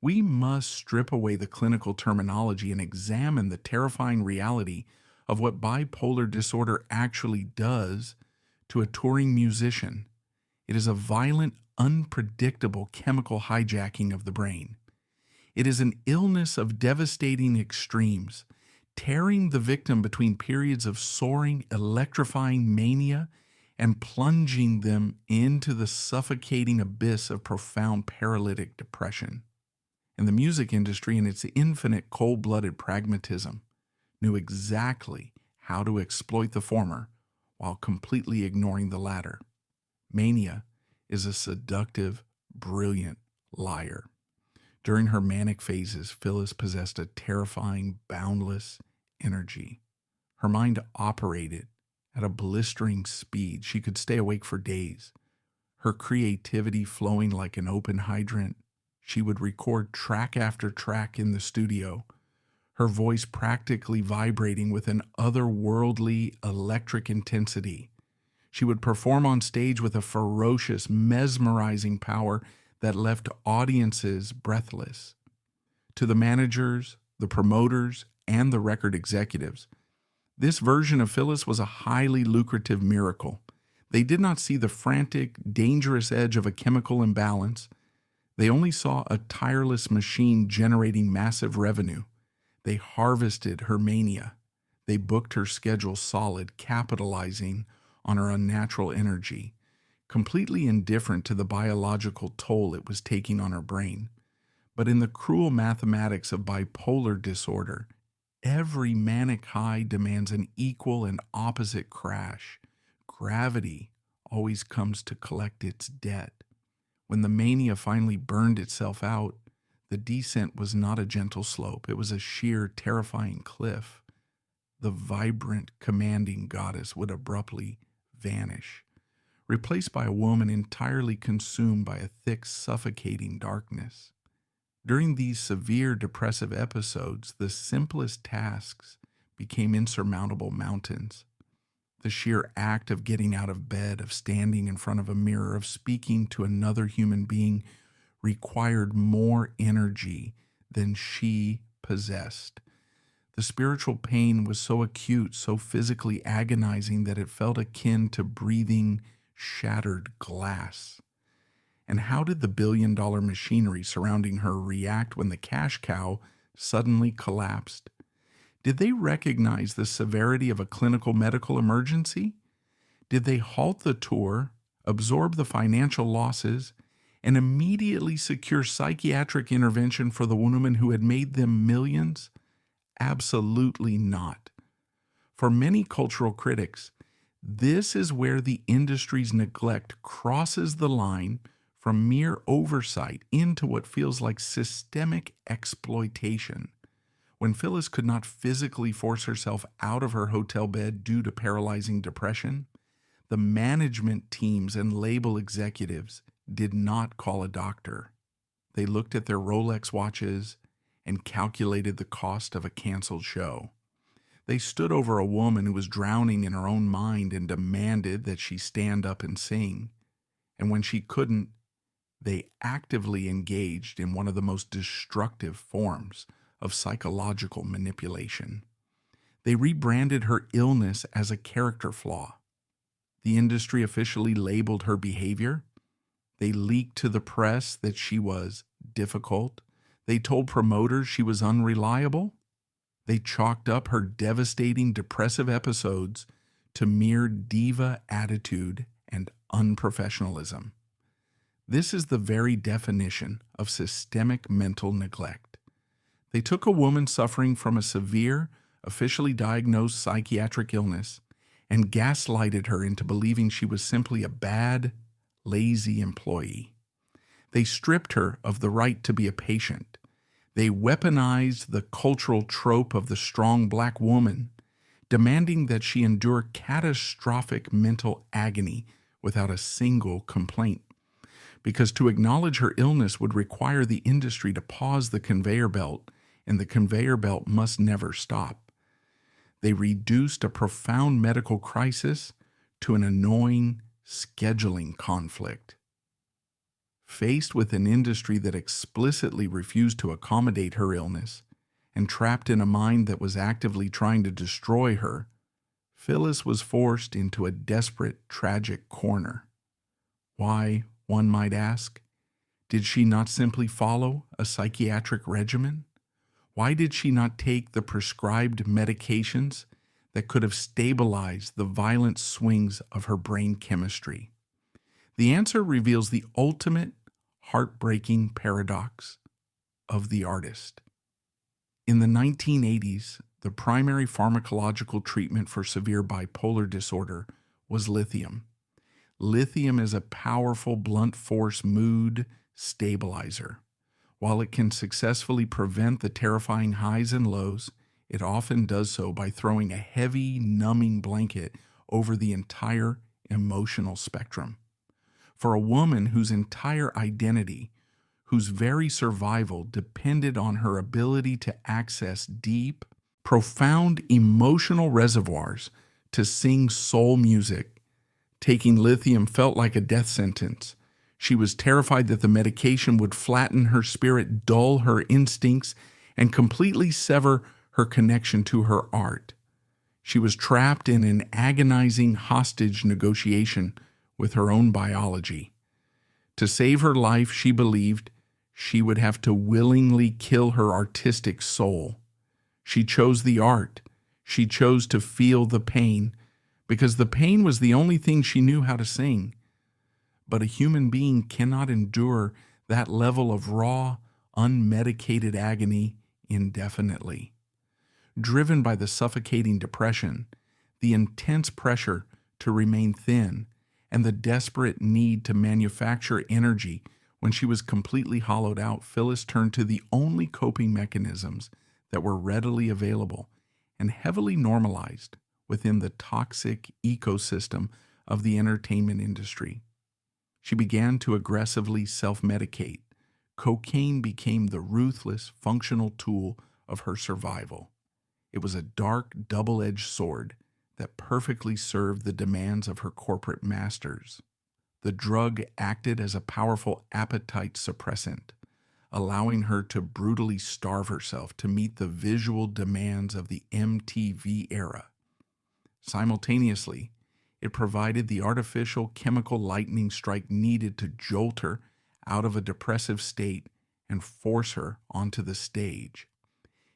we must strip away the clinical terminology and examine the terrifying reality of what bipolar disorder actually does to a touring musician. It is a violent, unpredictable chemical hijacking of the brain. It is an illness of devastating extremes, tearing the victim between periods of soaring, electrifying mania and plunging them into the suffocating abyss of profound paralytic depression. And the music industry, in its infinite cold-blooded pragmatism, knew exactly how to exploit the former while completely ignoring the latter. Mania is a seductive, brilliant liar. During her manic phases, Phyllis possessed a terrifying, boundless energy. Her mind operated at a blistering speed. She could stay awake for days, her creativity flowing like an open hydrant. She would record track after track in the studio, her voice practically vibrating with an otherworldly electric intensity. She would perform on stage with a ferocious, mesmerizing power that left audiences breathless. To the managers, the promoters, and the record executives, this version of Phyllis was a highly lucrative miracle. They did not see the frantic, dangerous edge of a chemical imbalance. They only saw a tireless machine generating massive revenue. They harvested her mania. They booked her schedule solid, capitalizing on her unnatural energy, completely indifferent to the biological toll it was taking on her brain. But in the cruel mathematics of bipolar disorder, every manic high demands an equal and opposite crash. Gravity always comes to collect its debt. When the mania finally burned itself out, the descent was not a gentle slope. It was a sheer, terrifying cliff. The vibrant, commanding goddess would abruptly vanish, replaced by a woman entirely consumed by a thick, suffocating darkness. During these severe depressive episodes, the simplest tasks became insurmountable mountains. The sheer act of getting out of bed, of standing in front of a mirror, of speaking to another human being required more energy than she possessed. The spiritual pain was so acute, so physically agonizing that it felt akin to breathing shattered glass. And how did the billion-dollar machinery surrounding her react when the cash cow suddenly collapsed? Did they recognize the severity of a clinical medical emergency? Did they halt the tour, absorb the financial losses, and immediately secure psychiatric intervention for the woman who had made them millions? Absolutely not. For many cultural critics, this is where the industry's neglect crosses the line from mere oversight into what feels like systemic exploitation. When Phyllis could not physically force herself out of her hotel bed due to paralyzing depression, the management teams and label executives did not call a doctor. They looked at their Rolex watches and calculated the cost of a canceled show. They stood over a woman who was drowning in her own mind and demanded that she stand up and sing. And when she couldn't, they actively engaged in one of the most destructive forms of psychological manipulation. They rebranded her illness as a character flaw. The industry officially labeled her behavior. They leaked to the press that she was difficult. They told promoters she was unreliable. They chalked up her devastating depressive episodes to mere diva attitude and unprofessionalism. This is the very definition of systemic mental neglect. They took a woman suffering from a severe, officially diagnosed psychiatric illness and gaslighted her into believing she was simply a bad, lazy employee. They stripped her of the right to be a patient. They weaponized the cultural trope of the strong black woman, demanding that she endure catastrophic mental agony without a single complaint. Because to acknowledge her illness would require the industry to pause the conveyor belt, and the conveyor belt must never stop. They reduced a profound medical crisis to an annoying scheduling conflict. Faced with an industry that explicitly refused to accommodate her illness and trapped in a mind that was actively trying to destroy her, Phyllis was forced into a desperate, tragic corner. Why, one might ask, did she not simply follow a psychiatric regimen? Why did she not take the prescribed medications that could have stabilized the violent swings of her brain chemistry? The answer reveals the ultimate heartbreaking paradox of the artist. In the 1980s, the primary pharmacological treatment for severe bipolar disorder was lithium. Lithium is a powerful blunt force mood stabilizer. While it can successfully prevent the terrifying highs and lows, it often does so by throwing a heavy, numbing blanket over the entire emotional spectrum. For a woman whose entire identity, whose very survival depended on her ability to access deep, profound emotional reservoirs to sing soul music, taking lithium felt like a death sentence. She was terrified that the medication would flatten her spirit, dull her instincts, and completely sever her connection to her art. She was trapped in an agonizing hostage negotiation with her own biology. To save her life, she believed she would have to willingly kill her artistic soul. She chose the art. She chose to feel the pain, because the pain was the only thing she knew how to sing. But a human being cannot endure that level of raw, unmedicated agony indefinitely. Driven by the suffocating depression, the intense pressure to remain thin, and the desperate need to manufacture energy when she was completely hollowed out, Phyllis turned to the only coping mechanisms that were readily available and heavily normalized within the toxic ecosystem of the entertainment industry. She began to aggressively self-medicate. Cocaine became the ruthless, functional tool of her survival. It was a dark, double-edged sword that perfectly served the demands of her corporate masters. The drug acted as a powerful appetite suppressant, allowing her to brutally starve herself to meet the visual demands of the MTV era. Simultaneously, it provided the artificial chemical lightning strike needed to jolt her out of a depressive state and force her onto the stage.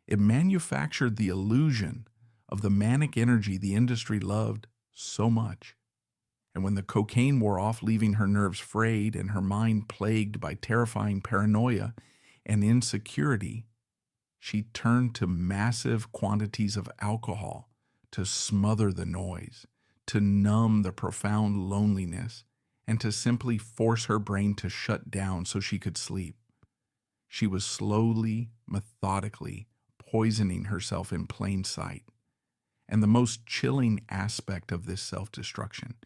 It manufactured the illusion of the manic energy the industry loved so much. And when the cocaine wore off, leaving her nerves frayed and her mind plagued by terrifying paranoia and insecurity, she turned to massive quantities of alcohol to smother the noise, to numb the profound loneliness, and to simply force her brain to shut down so she could sleep. She was slowly, methodically poisoning herself in plain sight. And the most chilling aspect of this self-destruction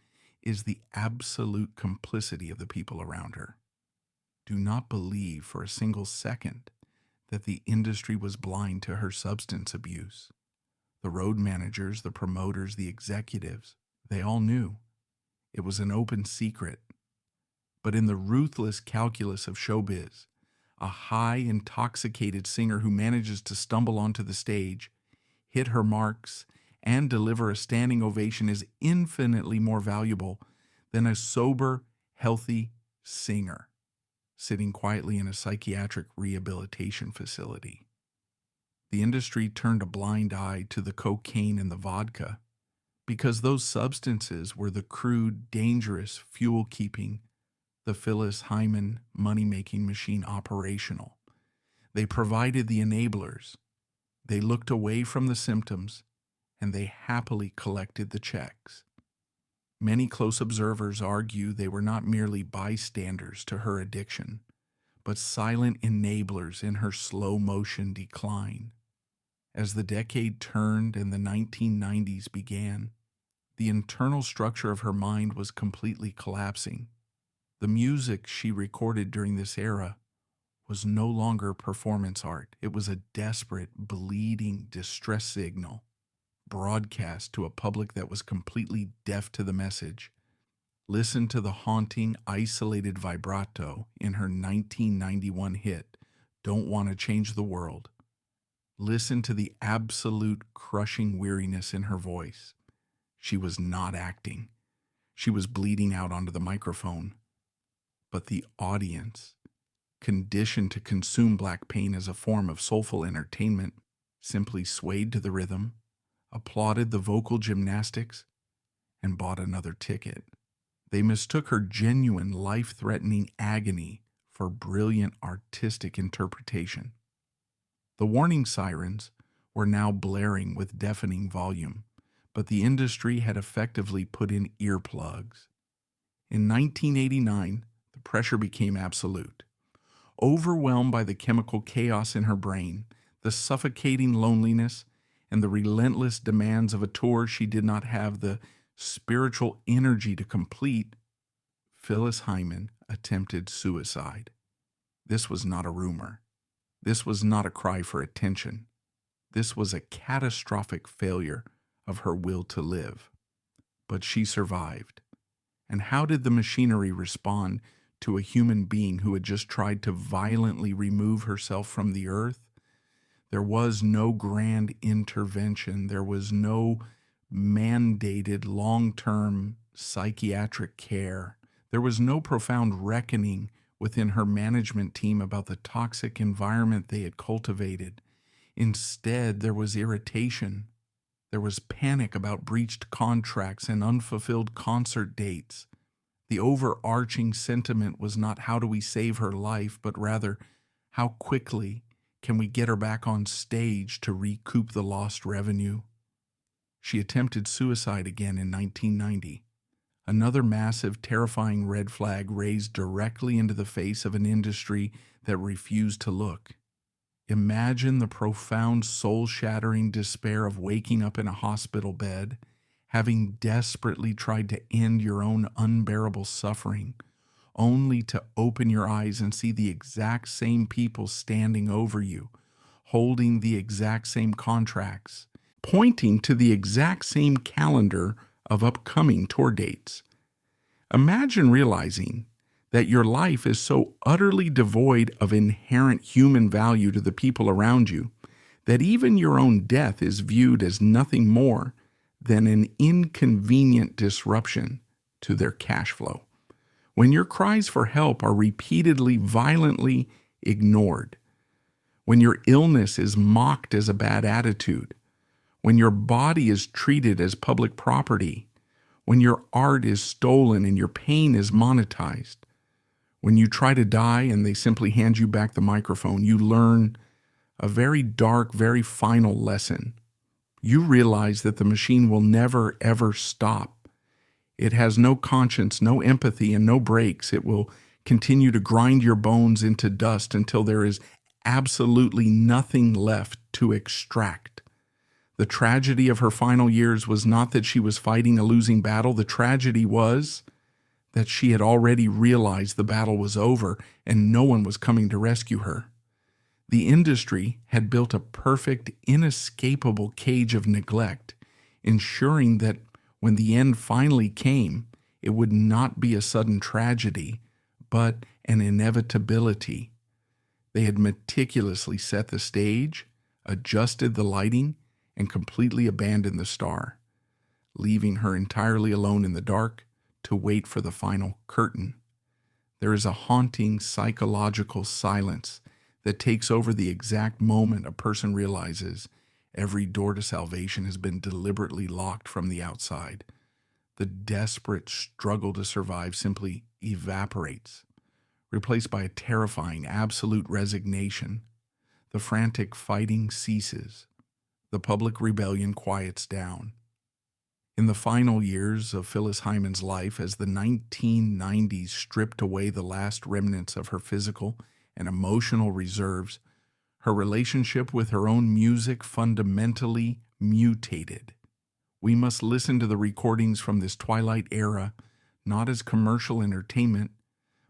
is the absolute complicity of the people around her. Do not believe for a single second that the industry was blind to her substance abuse. The road managers, the promoters, the executives, they all knew. It was an open secret. But in the ruthless calculus of showbiz, a high intoxicated singer who manages to stumble onto the stage, hit her marks, and deliver a standing ovation is infinitely more valuable than a sober, healthy singer sitting quietly in a psychiatric rehabilitation facility. The industry turned a blind eye to the cocaine and the vodka because those substances were the crude, dangerous fuel keeping the Phyllis Hyman money-making machine operational. They provided the enablers. They looked away from the symptoms, and they happily collected the checks. Many close observers argue they were not merely bystanders to her addiction, but silent enablers in her slow-motion decline. As the decade turned and the 1990s began, the internal structure of her mind was completely collapsing. The music she recorded during this era was no longer performance art. It was a desperate, bleeding distress signal broadcast to a public that was completely deaf to the message. Listen to the haunting, isolated vibrato in her 1991 hit, Don't Want to Change the World. Listen to the absolute crushing weariness in her voice. She was not acting. She was bleeding out onto the microphone. But the audience, conditioned to consume black pain as a form of soulful entertainment, simply swayed to the rhythm, applauded the vocal gymnastics, and bought another ticket. They mistook her genuine, life-threatening agony for brilliant artistic interpretation. The warning sirens were now blaring with deafening volume, but the industry had effectively put in earplugs. In 1989, the pressure became absolute. overwhelmed by the chemical chaos in her brain, the suffocating loneliness, and the relentless demands of a tour she did not have the spiritual energy to complete, Phyllis Hyman attempted suicide. This was not a rumor. This was not a cry for attention. This was a catastrophic failure of her will to live. But she survived. And how did the machinery respond to a human being who had just tried to violently remove herself from the earth? There was no grand intervention. There was no mandated long-term psychiatric care. There was no profound reckoning within her management team about the toxic environment they had cultivated. Instead, there was irritation. There was panic about breached contracts and unfulfilled concert dates. The overarching sentiment was not how do we save her life, but rather how quickly can we get her back on stage to recoup the lost revenue. She attempted suicide again in 1990. Another massive, terrifying red flag raised directly into the face of an industry that refused to look. Imagine the profound, soul-shattering despair of waking up in a hospital bed, having desperately tried to end your own unbearable suffering, only to open your eyes and see the exact same people standing over you, holding the exact same contracts, pointing to the exact same calendar of upcoming tour dates. Imagine realizing that your life is so utterly devoid of inherent human value to the people around you that even your own death is viewed as nothing more than an inconvenient disruption to their cash flow. When your cries for help are repeatedly, violently ignored, when your illness is mocked as a bad attitude, when your body is treated as public property, when your art is stolen and your pain is monetized, when you try to die and they simply hand you back the microphone, you learn a very dark, very final lesson. You realize that the machine will never, ever stop. It has no conscience, no empathy, and no brakes. It will continue to grind your bones into dust until there is absolutely nothing left to extract. The tragedy of her final years was not that she was fighting a losing battle. The tragedy was that she had already realized the battle was over and no one was coming to rescue her. The industry had built a perfect, inescapable cage of neglect, ensuring that when the end finally came, it would not be a sudden tragedy, but an inevitability. They had meticulously set the stage, adjusted the lighting, and completely abandoned the star, leaving her entirely alone in the dark to wait for the final curtain. There is a haunting psychological silence that takes over the exact moment a person realizes every door to salvation has been deliberately locked from the outside. The desperate struggle to survive simply evaporates, replaced by a terrifying, absolute resignation. The frantic fighting ceases. The public rebellion quiets down. In the final years of Phyllis Hyman's life, as the 1990s stripped away the last remnants of her physical and emotional reserves, her relationship with her own music fundamentally mutated. We must listen to the recordings from this twilight era not as commercial entertainment,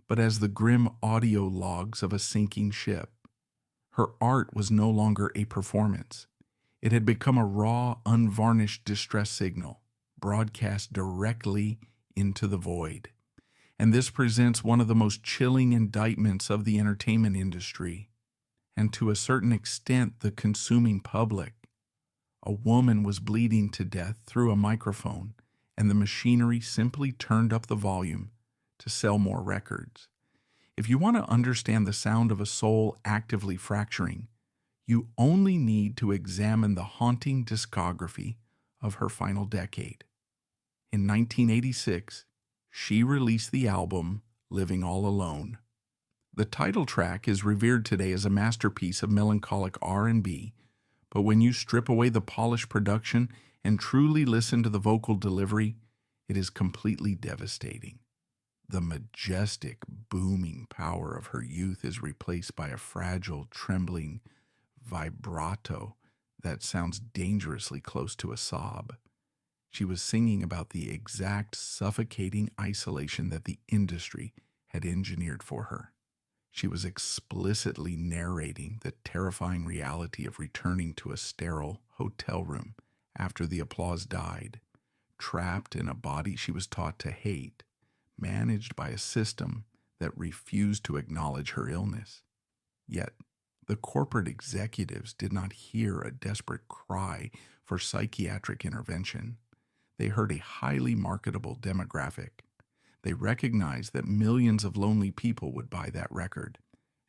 but as the grim audio logs of a sinking ship. Her art was no longer a performance. It had become a raw, unvarnished distress signal, broadcast directly into the void. And this presents one of the most chilling indictments of the entertainment industry, and to a certain extent the consuming public. A woman was bleeding to death through a microphone, and the machinery simply turned up the volume to sell more records. If you want to understand the sound of a soul actively fracturing, you only need to examine the haunting discography of her final decade. In 1986, she released the album Living All Alone. The title track is revered today as a masterpiece of melancholic R&B, but when you strip away the polished production and truly listen to the vocal delivery, it is completely devastating. The majestic, booming power of her youth is replaced by a fragile, trembling vibrato that sounds dangerously close to a sob. She was singing about the exact suffocating isolation that the industry had engineered for her. She was explicitly narrating the terrifying reality of returning to a sterile hotel room after the applause died, trapped in a body she was taught to hate, managed by a system that refused to acknowledge her illness. Yet, the corporate executives did not hear a desperate cry for psychiatric intervention. They heard a highly marketable demographic. They recognized that millions of lonely people would buy that record,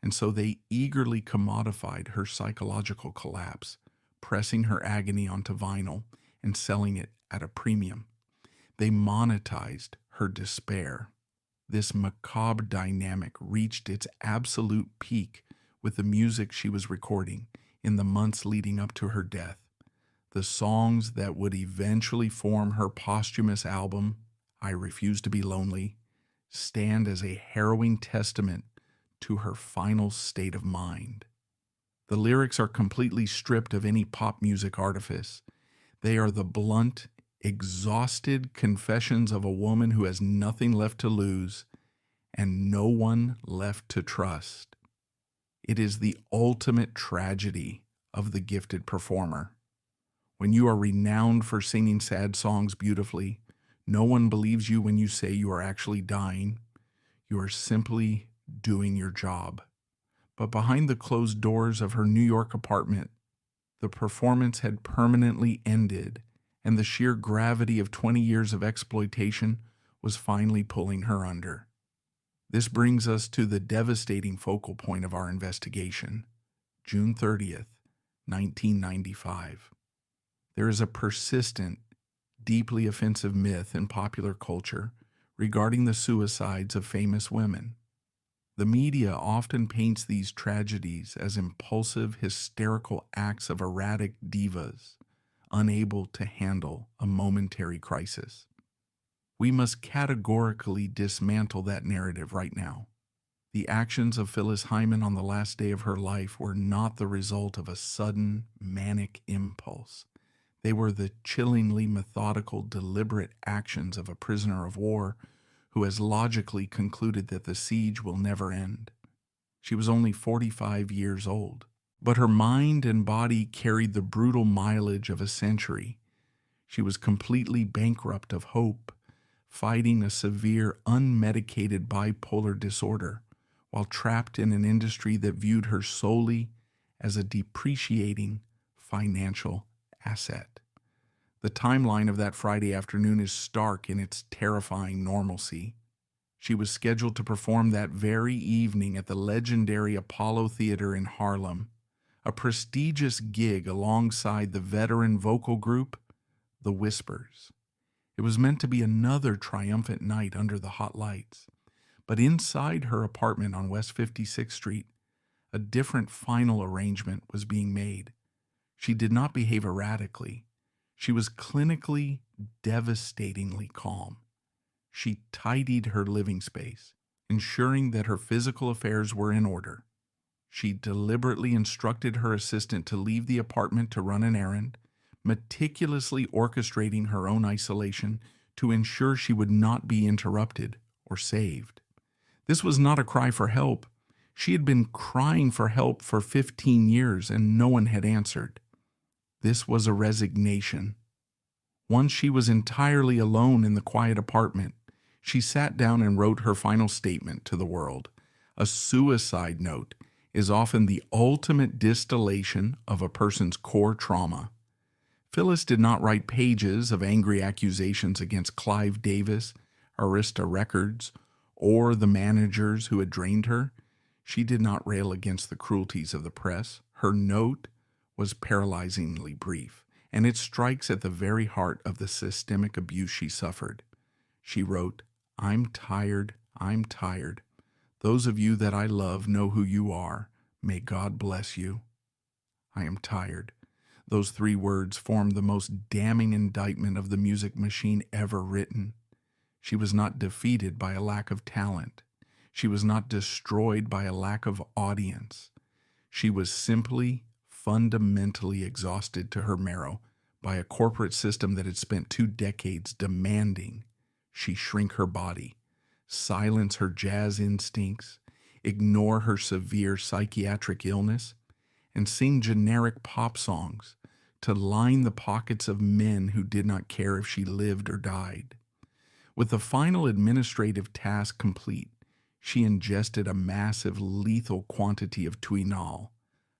and so they eagerly commodified her psychological collapse, pressing her agony onto vinyl and selling it at a premium. They monetized her despair. This macabre dynamic reached its absolute peak with the music she was recording in the months leading up to her death. The songs that would eventually form her posthumous album, I Refuse to Be Lonely, stand as a harrowing testament to her final state of mind. The lyrics are completely stripped of any pop music artifice. They are the blunt, exhausted confessions of a woman who has nothing left to lose and no one left to trust. It is the ultimate tragedy of the gifted performer. When you are renowned for singing sad songs beautifully, no one believes you when you say you are actually dying. You are simply doing your job. But behind the closed doors of her New York apartment, the performance had permanently ended, and the sheer gravity of 20 years of exploitation was finally pulling her under. This brings us to the devastating focal point of our investigation, June 30th, 1995. There is a persistent, deeply offensive myth in popular culture regarding the suicides of famous women. The media often paints these tragedies as impulsive, hysterical acts of erratic divas, unable to handle a momentary crisis. We must categorically dismantle that narrative right now. The actions of Phyllis Hyman on the last day of her life were not the result of a sudden, manic impulse. They were the chillingly methodical, deliberate actions of a prisoner of war who has logically concluded that the siege will never end. She was only 45 years old, but her mind and body carried the brutal mileage of a century. She was completely bankrupt of hope, fighting a severe, unmedicated bipolar disorder, while trapped in an industry that viewed her solely as a depreciating financial asset. The timeline of that Friday afternoon is stark in its terrifying normalcy. She was scheduled to perform that very evening at the legendary Apollo Theater in Harlem, a prestigious gig alongside the veteran vocal group, The Whispers. It was meant to be another triumphant night under the hot lights, but inside her apartment on West 56th Street, a different final arrangement was being made. She did not behave erratically. She was clinically, devastatingly calm. She tidied her living space, ensuring that her physical affairs were in order. She deliberately instructed her assistant to leave the apartment to run an errand, meticulously orchestrating her own isolation to ensure she would not be interrupted or saved. This was not a cry for help. She had been crying for help for 15 years and no one had answered. This was a resignation. Once she was entirely alone in the quiet apartment, she sat down and wrote her final statement to the world. A suicide note is often the ultimate distillation of a person's core trauma. Phyllis did not write pages of angry accusations against Clive Davis, Arista Records, or the managers who had drained her. She did not rail against the cruelties of the press. Her note was paralyzingly brief, and it strikes at the very heart of the systemic abuse she suffered. She wrote, I'm tired. Those of you that I love know who you are. May God bless you. I am tired. Those 3 words form the most damning indictment of the music machine ever written. She was not defeated by a lack of talent. She was not destroyed by a lack of audience. She was simply fundamentally exhausted to her marrow by a corporate system that had spent 2 decades demanding she shrink her body, silence her jazz instincts, ignore her severe psychiatric illness, and sing generic pop songs to line the pockets of men who did not care if she lived or died. With the final administrative task complete, she ingested a massive lethal quantity of Tuinal,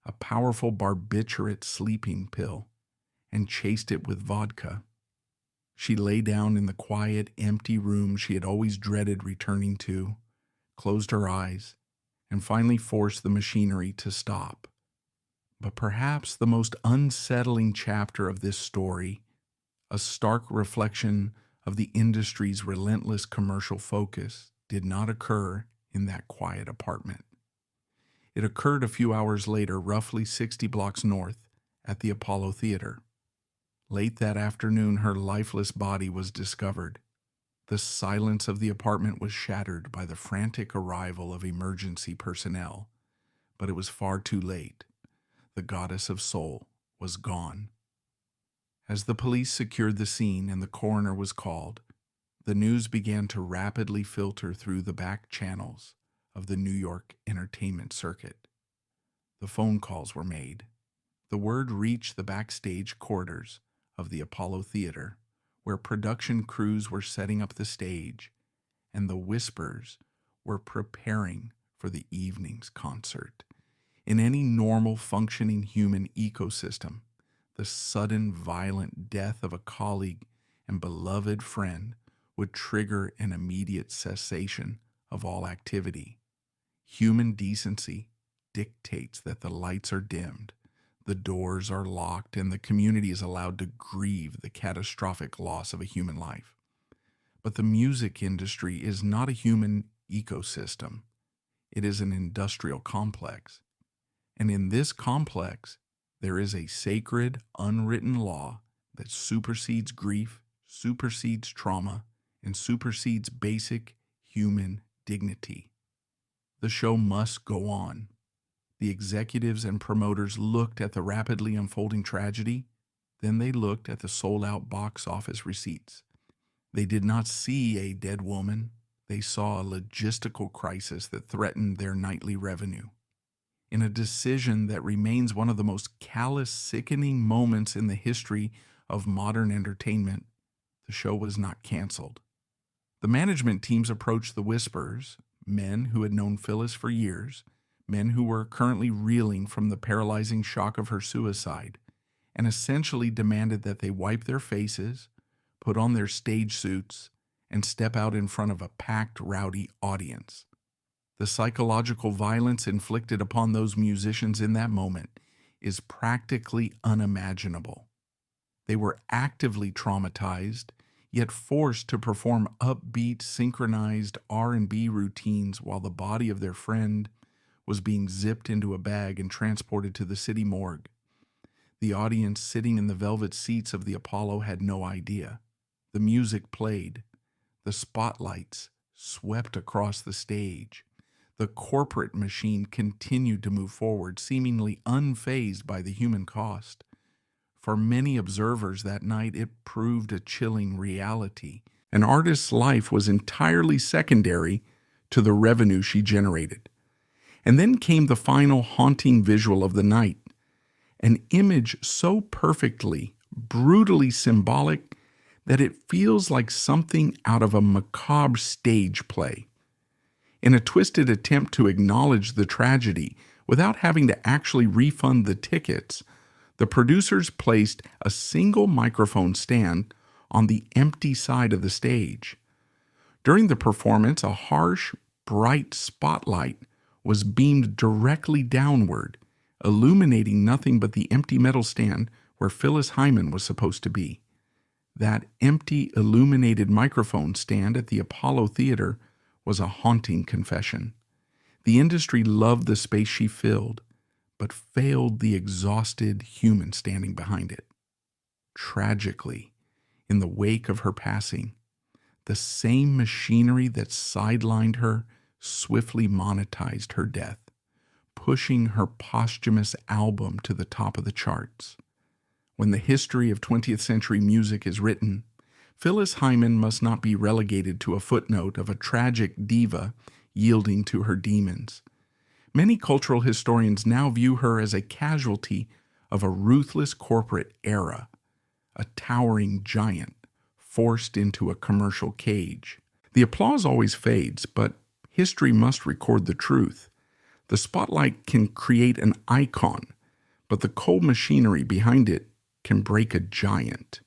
a powerful barbiturate sleeping pill, and chased it with vodka. She lay down in the quiet, empty room she had always dreaded returning to, closed her eyes, and finally forced the machinery to stop. But perhaps the most unsettling chapter of this story, a stark reflection of the industry's relentless commercial focus, did not occur in that quiet apartment. It occurred a few hours later, roughly 60 blocks north, at the Apollo Theater. Late that afternoon, her lifeless body was discovered. The silence of the apartment was shattered by the frantic arrival of emergency personnel, but it was far too late. The goddess of soul was gone. As the police secured the scene and the coroner was called, the news began to rapidly filter through the back channels of the New York entertainment circuit. The phone calls were made. The word reached the backstage corridors of the Apollo Theater, where production crews were setting up the stage, and the whispers were preparing for the evening's concert. In any normal functioning human ecosystem, the sudden violent death of a colleague and beloved friend would trigger an immediate cessation of all activity. Human decency dictates that the lights are dimmed, the doors are locked, and the community is allowed to grieve the catastrophic loss of a human life. But the music industry is not a human ecosystem. It is an industrial complex. And in this complex, there is a sacred, unwritten law that supersedes grief, supersedes trauma, and supersedes basic human dignity. The show must go on. The executives and promoters looked at the rapidly unfolding tragedy, then they looked at the sold-out box office receipts. They did not see a dead woman. They saw a logistical crisis that threatened their nightly revenue. In a decision that remains one of the most callous, sickening moments in the history of modern entertainment, the show was not canceled. The management teams approached the Whispers, men who had known Phyllis for years, men who were currently reeling from the paralyzing shock of her suicide, and essentially demanded that they wipe their faces, put on their stage suits, and step out in front of a packed, rowdy audience. The psychological violence inflicted upon those musicians in that moment is practically unimaginable. They were actively traumatized, yet forced to perform upbeat, synchronized R&B routines while the body of their friend was being zipped into a bag and transported to the city morgue. The audience sitting in the velvet seats of the Apollo had no idea. The music played. The spotlights swept across the stage. The corporate machine continued to move forward, seemingly unfazed by the human cost. For many observers that night, it proved a chilling reality. An artist's life was entirely secondary to the revenue she generated. And then came the final haunting visual of the night, an image so perfectly, brutally symbolic that it feels like something out of a macabre stage play. In a twisted attempt to acknowledge the tragedy without having to actually refund the tickets, the producers placed a single microphone stand on the empty side of the stage. During the performance, a harsh, bright spotlight was beamed directly downward, illuminating nothing but the empty metal stand where Phyllis Hyman was supposed to be. That empty, illuminated microphone stand at the Apollo Theater was a haunting confession. The industry loved the space she filled, but failed the exhausted human standing behind it. Tragically, in the wake of her passing, The same machinery that sidelined her swiftly monetized her death, pushing her posthumous album to the top of the charts. When the history of 20th century music is written, Phyllis Hyman must not be relegated to a footnote of a tragic diva yielding to her demons. Many cultural historians now view her as a casualty of a ruthless corporate era, a towering giant forced into a commercial cage. The applause always fades, but history must record the truth. The spotlight can create an icon, but the cold machinery behind it can break a giant.